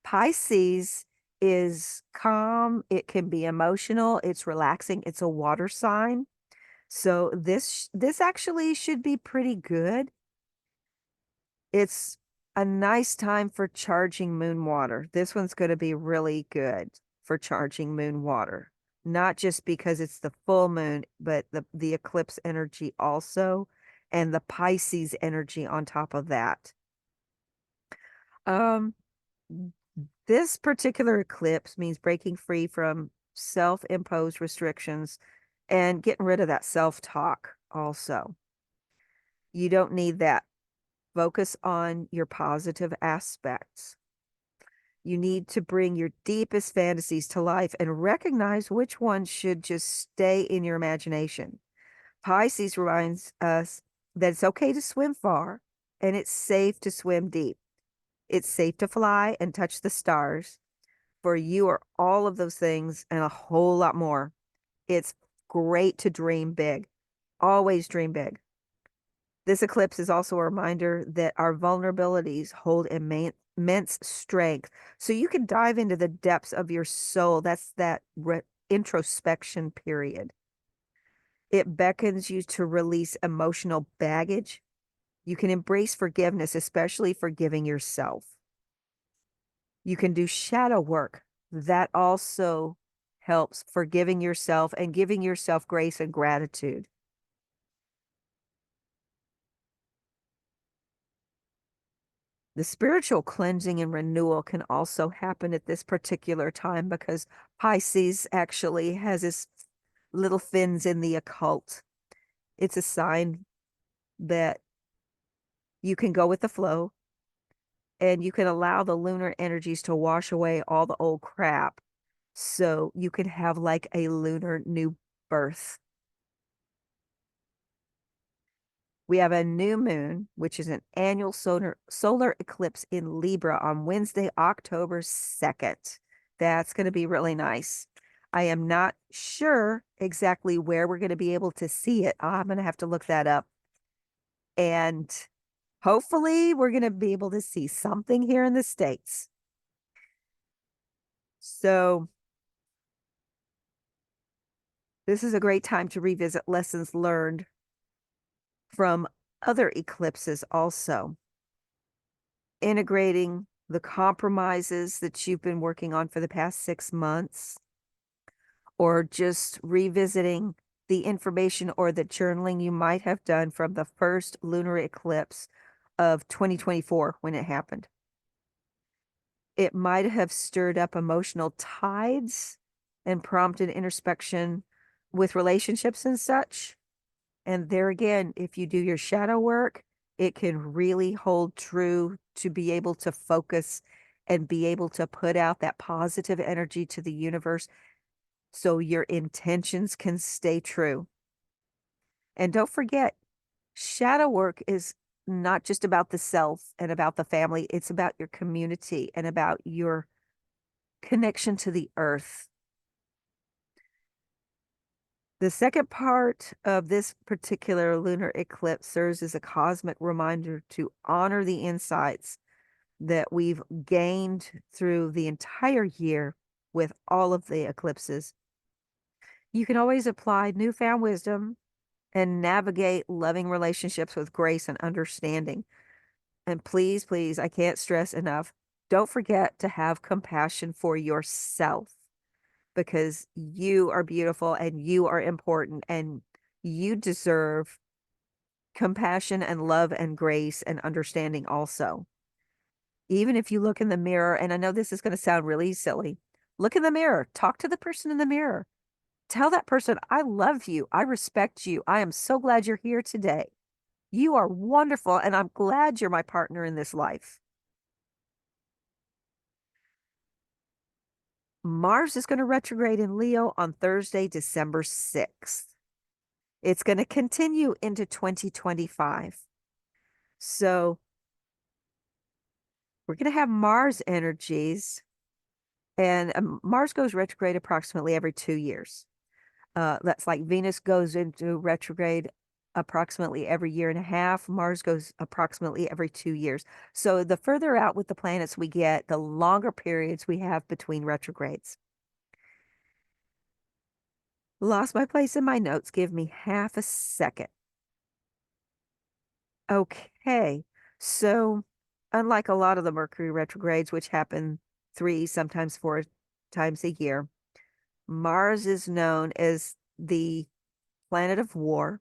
Pisces is calm. It can be emotional. It's relaxing. It's a water sign. So this actually should be pretty good. It's a nice time for charging moon water. This one's going to be really good for charging moon water. Not just because it's the full moon, but the eclipse energy also, and the Pisces energy on top of that. This particular eclipse means breaking free from self-imposed restrictions and getting rid of that self-talk also. You don't need that. Focus on your positive aspects. You need to bring your deepest fantasies to life and recognize which ones should just stay in your imagination. Pisces reminds us that it's okay to swim far and it's safe to swim deep. It's safe to fly and touch the stars. For you are all of those things and a whole lot more. It's great to dream big. Always dream big. This eclipse is also a reminder that our vulnerabilities hold immense strength. So you can dive into the depths of your soul. That's that introspection period. It beckons you to release emotional baggage. You can embrace forgiveness, especially forgiving yourself. You can do shadow work. That also helps forgiving yourself and giving yourself grace and gratitude. The spiritual cleansing and renewal can also happen at this particular time because Pisces actually has its little fins in the occult. It's a sign that you can go with the flow and you can allow the lunar energies to wash away all the old crap. So you can have like a lunar new birth. We have a new moon, which is an annual solar eclipse in Libra on Wednesday, October 2nd. That's going to be really nice. I am not sure exactly where we're going to be able to see it. I'm going to have to look that up. And hopefully we're going to be able to see something here in the States. So this is a great time to revisit lessons learned from other eclipses also. Integrating the compromises that you've been working on for the past 6 months, or just revisiting the information or the journaling you might have done from the first lunar eclipse of 2024 when it happened. It might have stirred up emotional tides and prompted introspection with relationships and such. And there again, if you do your shadow work, it can really hold true to be able to focus and be able to put out that positive energy to the universe so your intentions can stay true. And don't forget, shadow work is not just about the self and about the family, it's about your community and about your connection to the earth. The second part of this particular lunar eclipse serves as a cosmic reminder to honor the insights that we've gained through the entire year with all of the eclipses. You can always apply newfound wisdom and navigate loving relationships with grace and understanding. And please, please, I can't stress enough, don't forget to have compassion for yourself, because you are beautiful and you are important and you deserve compassion and love and grace and understanding also. Even if you look in the mirror, and I know this is going to sound really silly, look in the mirror, talk to the person in the mirror. Tell that person, I love you. I respect you. I am so glad you're here today. You are wonderful, and I'm glad you're my partner in this life. Mars is going to retrograde in Leo on Thursday, December 6th. It's going to continue into 2025. So we're going to have Mars energies, and Mars goes retrograde approximately every 2 years. That's like Venus goes into retrograde approximately every year and a half. Mars goes approximately every 2 years. So the further out with the planets we get, the longer periods we have between retrogrades. Lost my place in my notes. Give me half a second. Okay. So unlike a lot of the Mercury retrogrades, which happen 3, sometimes 4 times a year, Mars is known as the planet of war,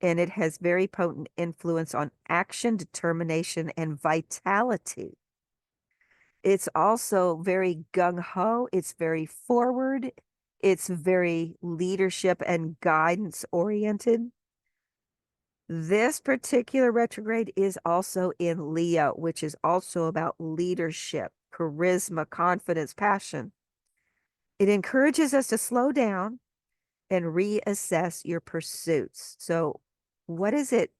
and it has very potent influence on action, determination, and vitality. It's also very gung-ho. It's very forward. It's very leadership and guidance oriented. This particular retrograde is also in Leo, which is also about leadership, charisma, confidence, passion. It encourages us to slow down and reassess your pursuits. So, what is it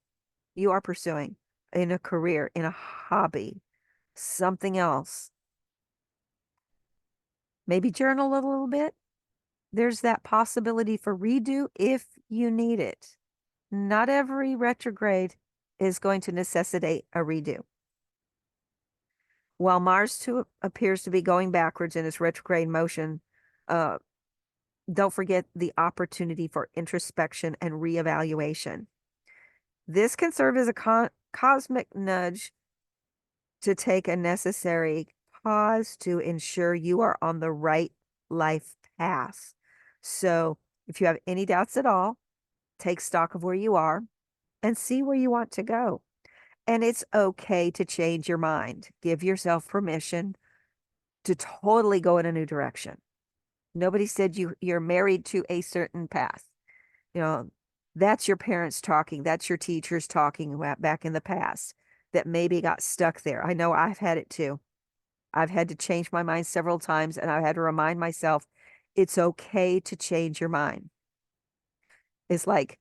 you are pursuing in a career, in a hobby, something else? Maybe journal a little bit. There's that possibility for redo if you need it. Not every retrograde is going to necessitate a redo. While Mars too appears to be going backwards in its retrograde motion, don't forget the opportunity for introspection and reevaluation. This can serve as a cosmic nudge to take a necessary pause to ensure you are on the right life path. So if you have any doubts at all, take stock of where you are and see where you want to go. And it's okay to change your mind. Give yourself permission to totally go in a new direction. Nobody said you're married to a certain path. You know, that's your parents talking. That's your teachers talking about back in the past that maybe got stuck there. I know I've had it too. I've had to change my mind several times, and I've had to remind myself it's okay to change your mind. It's like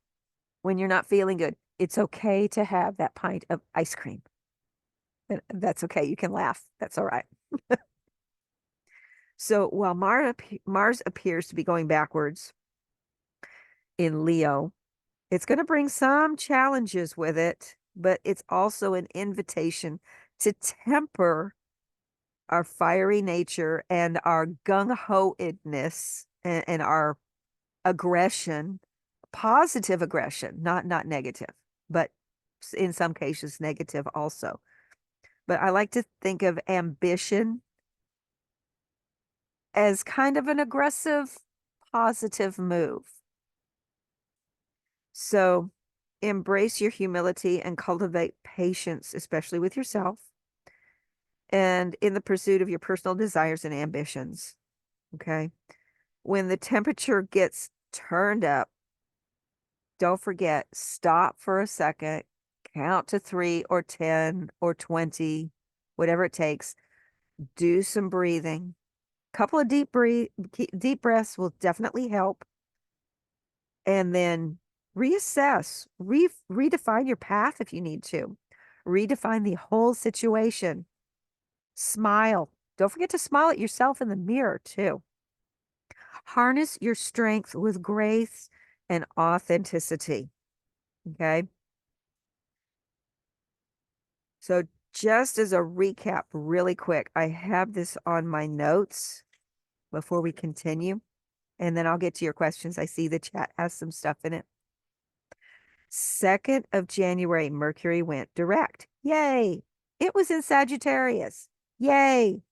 when you're not feeling good, it's okay to have that pint of ice cream. And that's okay. You can laugh. That's all right. So while Mars appears to be going backwards in Leo, it's going to bring some challenges with it, but it's also an invitation to temper our fiery nature and our gung-ho-edness and our aggression, positive aggression, not negative, but in some cases negative also. But I like to think of ambition as kind of an aggressive, positive move. So embrace your humility and cultivate patience, especially with yourself and in the pursuit of your personal desires and ambitions. Okay. When the temperature gets turned up, don't forget, stop for a second, count to 3 or 10 or 20, whatever it takes. Do some breathing Couple of deep breaths will definitely help. And then reassess, redefine your path if you need to. Redefine the whole situation. Smile. Don't forget to smile at yourself in the mirror too. Harness your strength with grace and authenticity. Okay. So just as a recap, really quick, I have this on my notes before we continue, and then I'll get to your questions. I see the chat has some stuff in it. 2nd of January, Mercury went direct. Yay. It was in Sagittarius. Yay.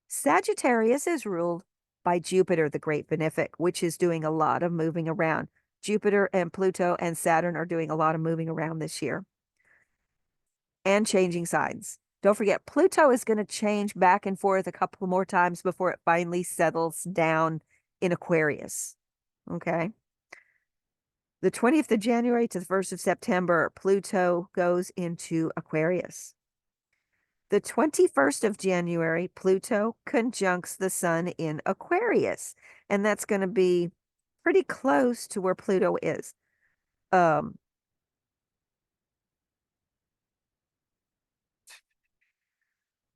Sagittarius is ruled by Jupiter, the great benefic, which is doing a lot of moving around. Jupiter and Pluto and Saturn are doing a lot of moving around this year and changing signs. Don't forget, Pluto is going to change back and forth a couple more times before it finally settles down in Aquarius. Okay. The 20th of January to the 1st of September, Pluto goes into Aquarius. The 21st of January, Pluto conjuncts the sun in Aquarius, and that's going to be pretty close to where Pluto is.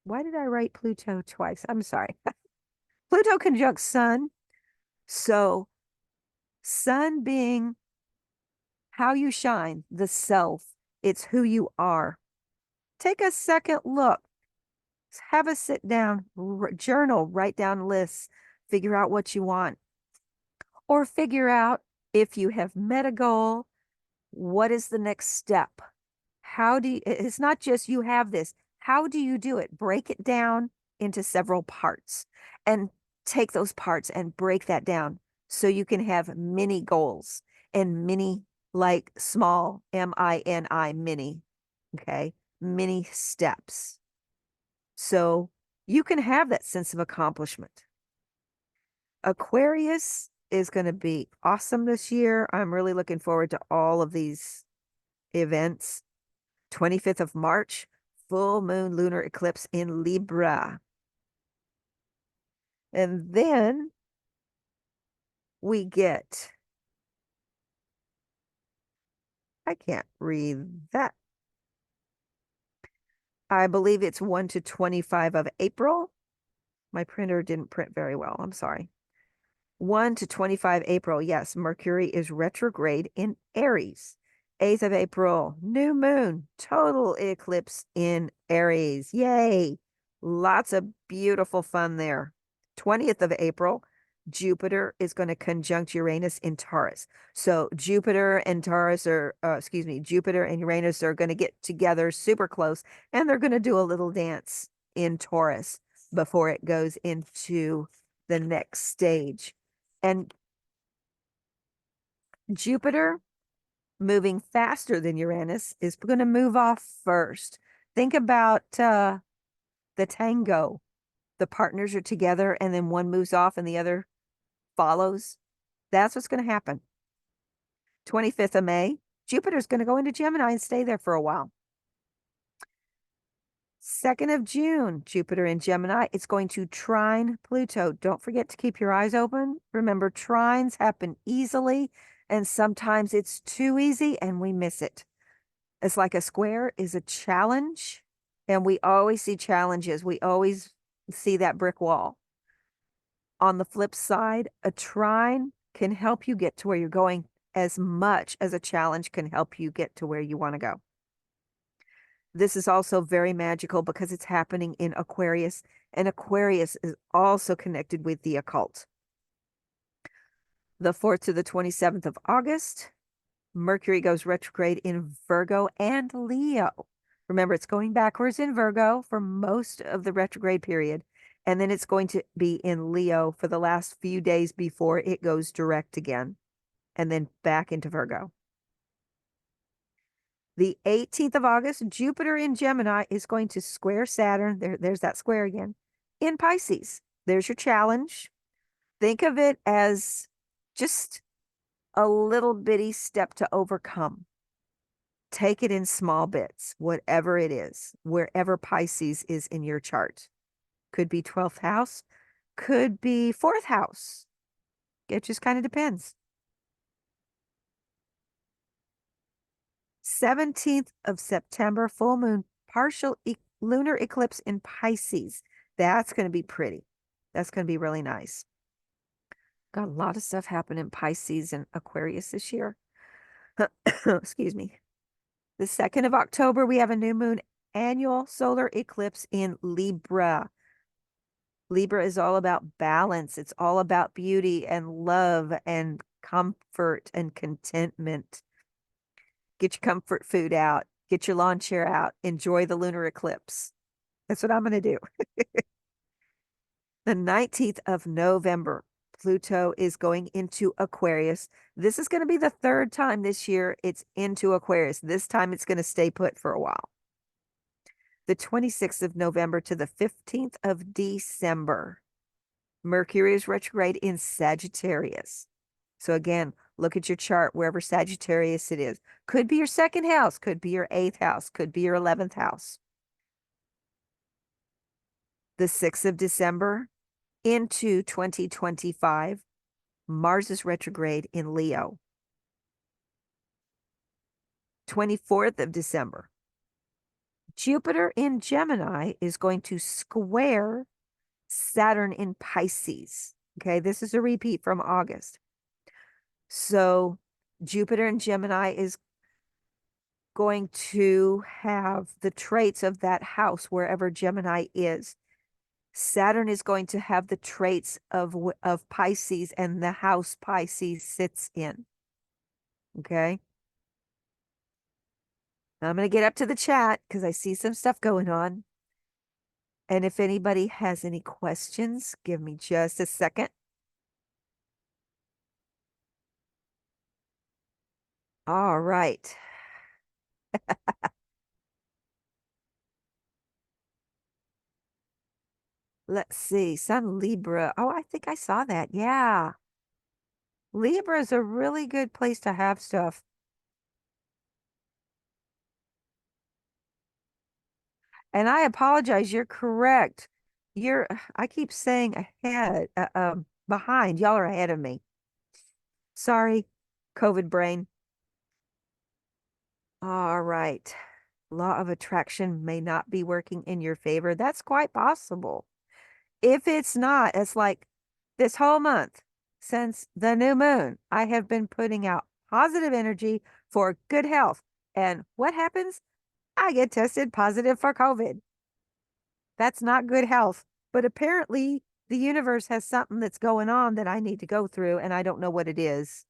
Why did I write Pluto twice? I'm sorry. Pluto conjuncts Sun. So Sun being how you shine, the self, it's who you are. Take a second look. Have a sit down, journal, write down lists, figure out what you want. Or figure out if you have met a goal, what is the next step? How do you, it's not just you have this. How do you do it? Break it down into several parts and take those parts and break that down so you can have mini goals and mini, like small, MINI, mini, okay, mini steps. So you can have that sense of accomplishment. Aquarius is going to be awesome this year. I'm really looking forward to all of these events. 25th of March, full moon lunar eclipse in Libra. And then we get, I can't read that. I believe it's 1 to 25 of April. My printer didn't print very well. I'm sorry. 1 to 25 April. Yes, Mercury is retrograde in Aries. 8th of April, new moon, total eclipse in Aries. Yay. Lots of beautiful fun there. 20th of April, Jupiter is going to conjunct Uranus in Taurus. So Jupiter and Taurus are, Jupiter and Uranus are going to get together super close, and they're going to do a little dance in Taurus before it goes into the next stage. And Jupiter, moving faster than Uranus, is going to move off first. Think about the tango. The partners are together and then one moves off and the other follows. That's what's going to happen. 25th of May, Jupiter's going to go into Gemini and stay there for a while. 2nd of June, Jupiter in Gemini, it's going to trine Pluto. Don't forget to keep your eyes open. Remember, trines happen easily, and sometimes it's too easy and we miss it. It's like a square is a challenge, and we always see challenges. We always see that brick wall. On the flip side, a trine can help you get to where you're going as much as a challenge can help you get to where you want to go. This is also very magical because it's happening in Aquarius, and Aquarius is also connected with the occult. The 4th to the 27th of August, Mercury goes retrograde in Virgo and Leo. Remember, it's going backwards in Virgo for most of the retrograde period, and then it's going to be in Leo for the last few days before it goes direct again, and then back into Virgo. The 18th of August, Jupiter in Gemini is going to square Saturn. There's that square again in Pisces. There's your challenge. Think of it as just a little bitty step to overcome. Take it in small bits, whatever it is, wherever Pisces is in your chart. Could be 12th house, could be fourth house. It just kind of depends. 17th of September, full moon, partial lunar eclipse in Pisces. That's going to be pretty. That's going to be really nice. Got a lot of stuff happening in Pisces and Aquarius this year. Excuse me. The 2nd of October, we have a new moon annual solar eclipse in Libra. Libra is all about balance. It's all about beauty and love and comfort and contentment. Get your comfort food out. Get your lawn chair out. Enjoy the lunar eclipse. That's what I'm going to do. The 19th of November, Pluto is going into Aquarius. This is going to be the 3rd time this year it's into Aquarius. This time it's going to stay put for a while. The 26th of November to the 15th of December, Mercury is retrograde in Sagittarius. So again, look at your chart wherever Sagittarius it is. Could be your 2nd house, could be your 8th house, could be your 11th house. The 6th of December into 2025, Mars is retrograde in Leo. 24th of December, Jupiter in Gemini is going to square Saturn in Pisces. Okay, this is a repeat from August. So Jupiter in Gemini is going to have the traits of that house wherever Gemini is. Saturn is going to have the traits of Pisces and the house Pisces sits in. Okay. I'm going to get up to the chat because I see some stuff going on. And if anybody has any questions, give me just a second. All right. Let's see. Sun Libra. Oh, I think I saw that. Yeah. Libra is a really good place to have stuff. And I apologize. You're correct. I keep saying ahead, behind. Y'all are ahead of me. Sorry, COVID brain. All right. Law of attraction may not be working in your favor. That's quite possible. If it's not, it's like this whole month since the new moon, I have been putting out positive energy for good health. And what happens? I get tested positive for COVID. That's not good health. But apparently, the universe has something that's going on that I need to go through, and I don't know what it is.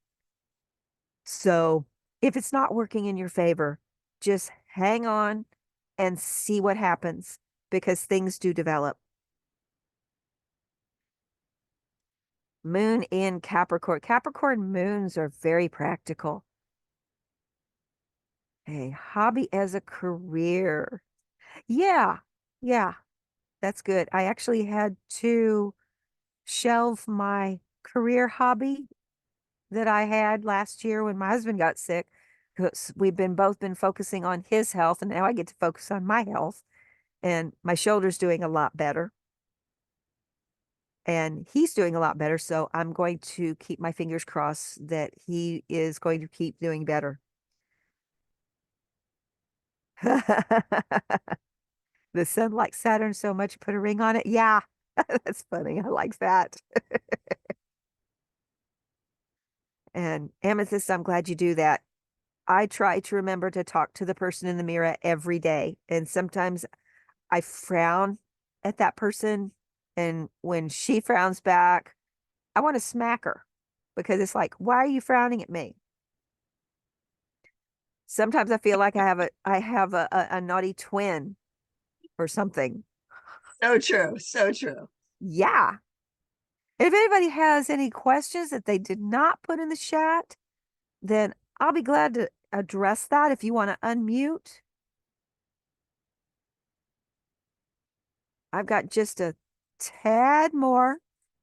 So if it's not working in your favor, just hang on and see what happens because things do develop. Moon in Capricorn. Capricorn moons are very practical. A hobby as a career. Yeah, yeah, that's good. I actually had to shelve my career hobby that I had last year when my husband got sick because we've both been focusing on his health, and now I get to focus on my health. And my shoulder's doing a lot better. And he's doing a lot better. So I'm going to keep my fingers crossed that he is going to keep doing better. The sun likes Saturn so much, put a ring on it. Yeah, that's funny. I like that. And Amethyst, I'm glad you do that. I try to remember to talk to the person in the mirror every day. And sometimes I frown at that person. And when she frowns back, I want to smack her because it's like, why are you frowning at me? Sometimes I feel like I have a naughty twin or something. So true. So true. Yeah. If anybody has any questions that they did not put in the chat, then I'll be glad to address that if you want to unmute. I've got just a tad more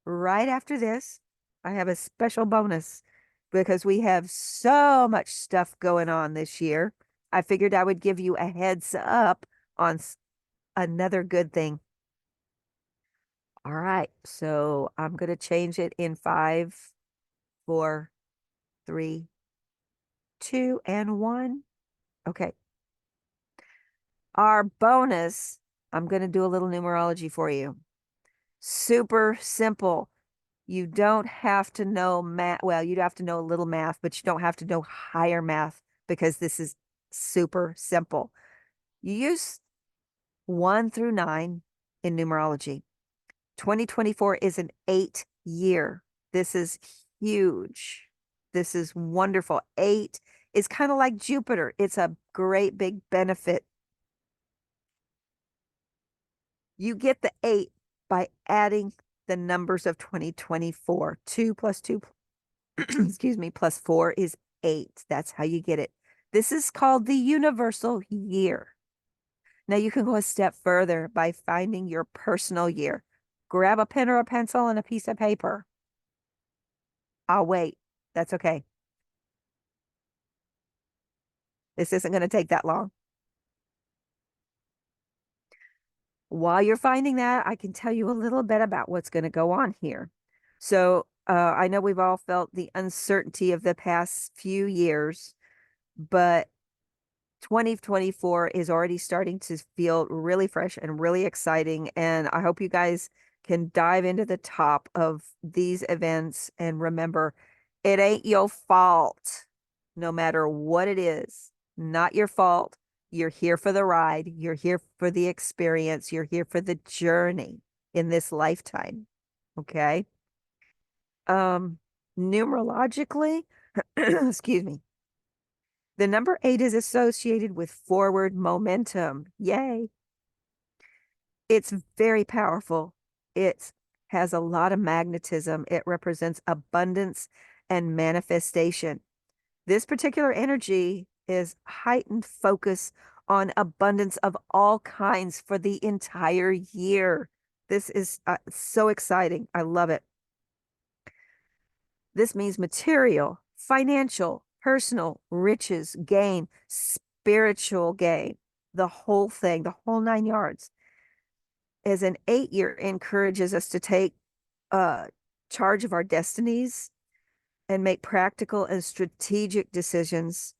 right after this. I have a special bonus because we have so much stuff going on this year. I figured I would give you a heads up on another good thing. All right. So I'm going to change it in 5, 4, 3, 2, and 1. Okay. Our bonus, I'm going to do a little numerology for you. Super simple. You don't have to know math. Well, you'd have to know a little math, but you don't have to know higher math because this is super simple. You use 1 through 9 in numerology. 2024 is an 8-year. This is huge. This is wonderful. 8 is kind of like Jupiter. It's a great big benefit. You get the 8 by adding the numbers of 2024. 2 plus 2, excuse me, plus 4 is 8. That's how you get it. This is called the universal year. Now you can go a step further by finding your personal year. Grab a pen or a pencil and a piece of paper. I'll wait. That's okay. This isn't going to take that long. While you're finding that, I can tell you a little bit about what's going to go on here. So I know we've all felt the uncertainty of the past few years, but 2024 is already starting to feel really fresh and really exciting. And I hope you guys can dive into the top of these events and remember, it ain't your fault, no matter what it is. Not your fault. You're here for the ride. You're here for the experience. You're here for the journey in this lifetime. Okay. Numerologically, excuse me. The number 8 is associated with forward momentum. Yay. It's very powerful. It has a lot of magnetism. It represents abundance and manifestation. This particular energy is heightened focus on abundance of all kinds for the entire year. This is so exciting. I love it. This means material, financial, personal, riches, gain, spiritual gain, the whole thing, the whole 9 yards. As an 8-year encourages us to take charge of our destinies and make practical and strategic decisions.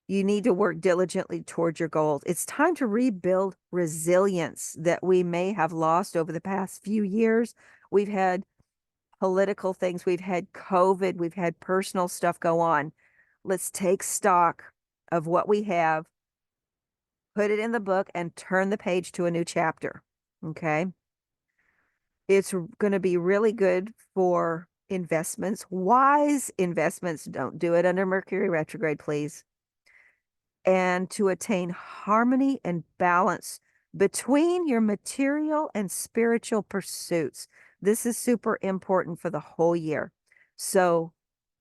You need to work diligently toward your goals. It's time to rebuild resilience that we may have lost over the past few years. We've had political things, we've had COVID, we've had personal stuff go on. Let's take stock of what we have, put it in the book, and turn the page to a new chapter. Okay. It's going to be really good for investments, wise investments. Don't do it under Mercury retrograde, please. And to attain harmony and balance between your material and spiritual pursuits. This is super important for the whole year. So,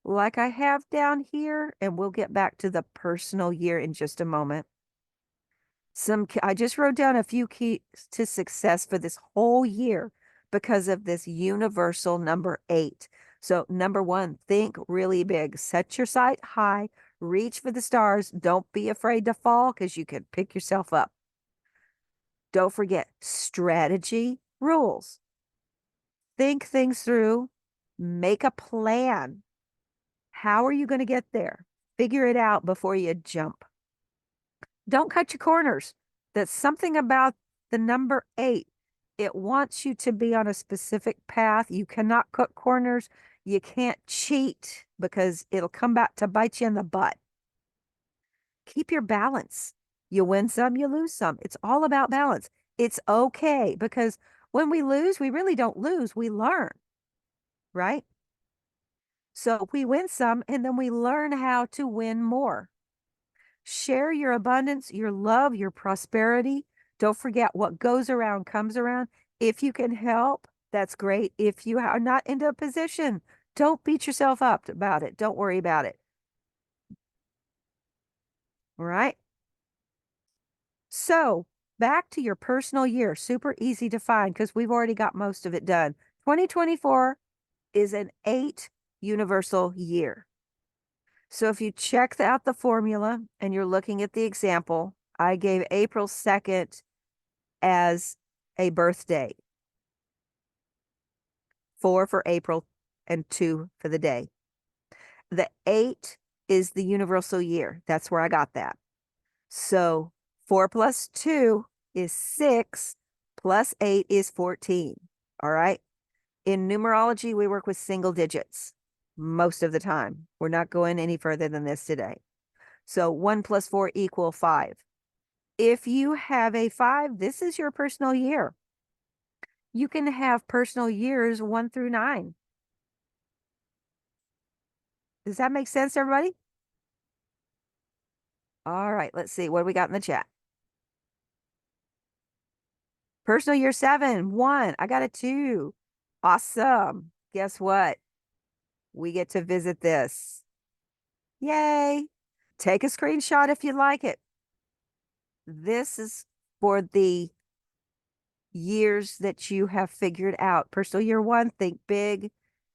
like I have down here, and we'll get back to the personal year in just a moment. I just wrote down a few keys to success for this whole year because of this universal number 8. So, number 1, think really big. Set your sight high. Reach for the stars. Don't be afraid to fall because you can pick yourself up. Don't forget, strategy rules. Think things through. Make a plan. How are you going to get there? Figure it out before you jump. Don't cut your corners. That's something about the number 8. It wants you to be on a specific path. You cannot cut corners. You can't cheat because it'll come back to bite you in the butt. Keep your balance. You win some, you lose some. It's all about balance. It's okay because when we lose, we really don't lose. We learn, right? So we win some and then we learn how to win more. Share your abundance, your love, your prosperity. Don't forget what goes around comes around. If you can help, that's great. If you are not in a position, don't beat yourself up about it. Don't worry about it. All right. So back to your personal year. Super easy to find because we've already got most of it done. 2024 is an 8 universal year. So if you check out the formula and you're looking at the example, I gave April 2nd as a birthday. 4 for April, and 2 for the day. The 8 is the universal year. That's where I got that. So 4 plus 2 is 6, plus 8 is 14. All right. In numerology, we work with single digits most of the time. We're not going any further than this today. So 1 plus 4 equal 5. If you have a 5, this is your personal year. You can have personal years 1 through 9. Does that make sense, everybody? All right, let's see. What do we got in the chat? Personal year 7, 1. I got a 2. Awesome. Guess what? We get to visit this. Yay. Take a screenshot if you like it. This is for the years that you have figured out. Personal year 1, think big.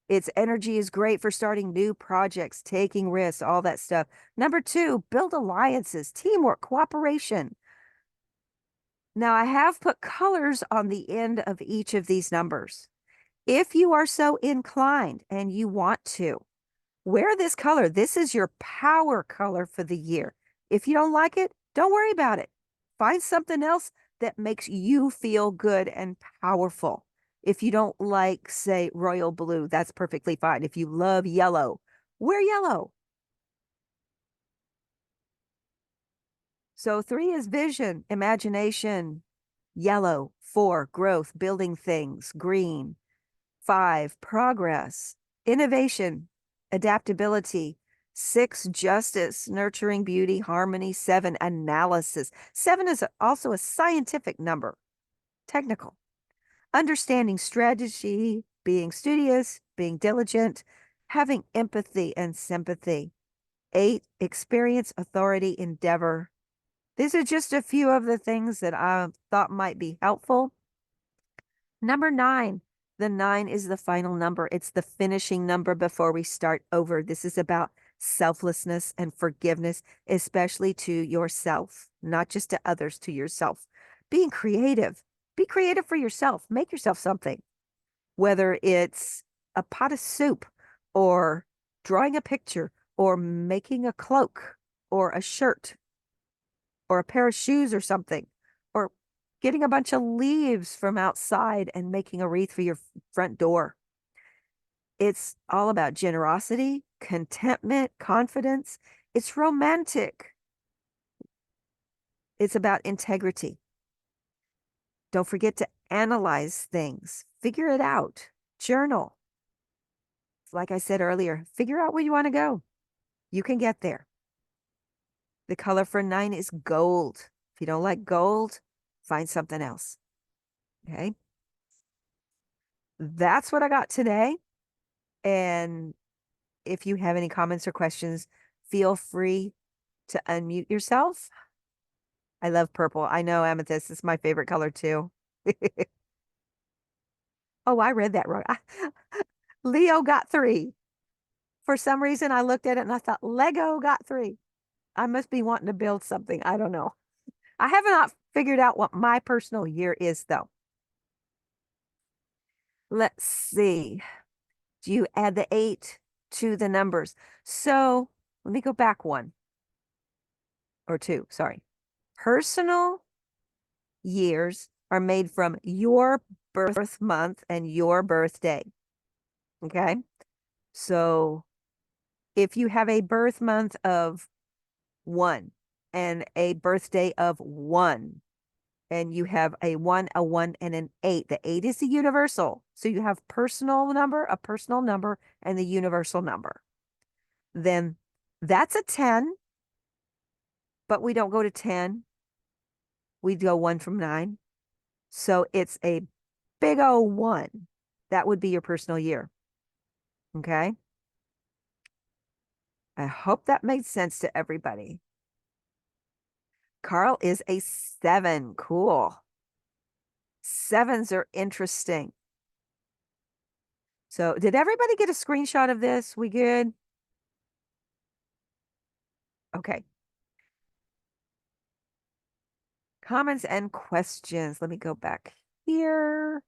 Its energy is great for starting new projects, taking risks, all that stuff. Number 2, build alliances, teamwork, cooperation. Now, I have put colors on the end of each of these numbers. If you are so inclined and you want to, wear this color. This is your power color for the year. If you don't like it, don't worry about it. Find something else that makes you feel good and powerful. If you don't like, say, royal blue, that's perfectly fine. If you love yellow, wear yellow. So 3 is vision, imagination, yellow. 4, growth, building things, green. 5, progress, innovation, adaptability. 6, justice, nurturing beauty, harmony. 7, analysis. 7 is also a scientific number, technical. Understanding strategy, being studious, being diligent, having empathy and sympathy. 8, experience, authority, endeavor. These are just a few of the things that I thought might be helpful. Number 9. The 9 is the final number. It's the finishing number before we start over. This is about selflessness and forgiveness, especially to yourself, not just to others, to yourself. Being creative. Be creative for yourself. Make yourself something, whether it's a pot of soup or drawing a picture or making a cloak or a shirt or a pair of shoes or something, or getting a bunch of leaves from outside and making a wreath for your front door. It's all about generosity, contentment, confidence. It's romantic. It's about integrity. Don't forget to analyze things, figure it out, journal. Like I said earlier, figure out where you want to go. You can get there. The color for 9 is gold. If you don't like gold, find something else. Okay. That's what I got today. And if you have any comments or questions, feel free to unmute yourself. I love purple. I know amethyst is my favorite color too. Oh, I read that wrong. Leo got 3. For some reason, I looked at it and I thought Lego got 3. I must be wanting to build something. I don't know. I have not figured out what my personal year is, though. Let's see. Do you add the 8 to the numbers? So let me go back 1 or 2. Sorry. Personal years are made from your birth month and your birthday. Okay. So if you have a birth month of 1 and a birthday of 1, and you have a 1, and an 8. The 8 is the universal. So you have personal number, a personal number, and the universal number. Then that's a 10, but we don't go to 10. We go 1 from 9. So it's a big old 1. That would be your personal year. Okay. I hope that made sense to everybody. Carl is a 7. Cool. 7s are interesting. So did everybody get a screenshot of this? We good? Okay. Comments and questions. Let me go back here.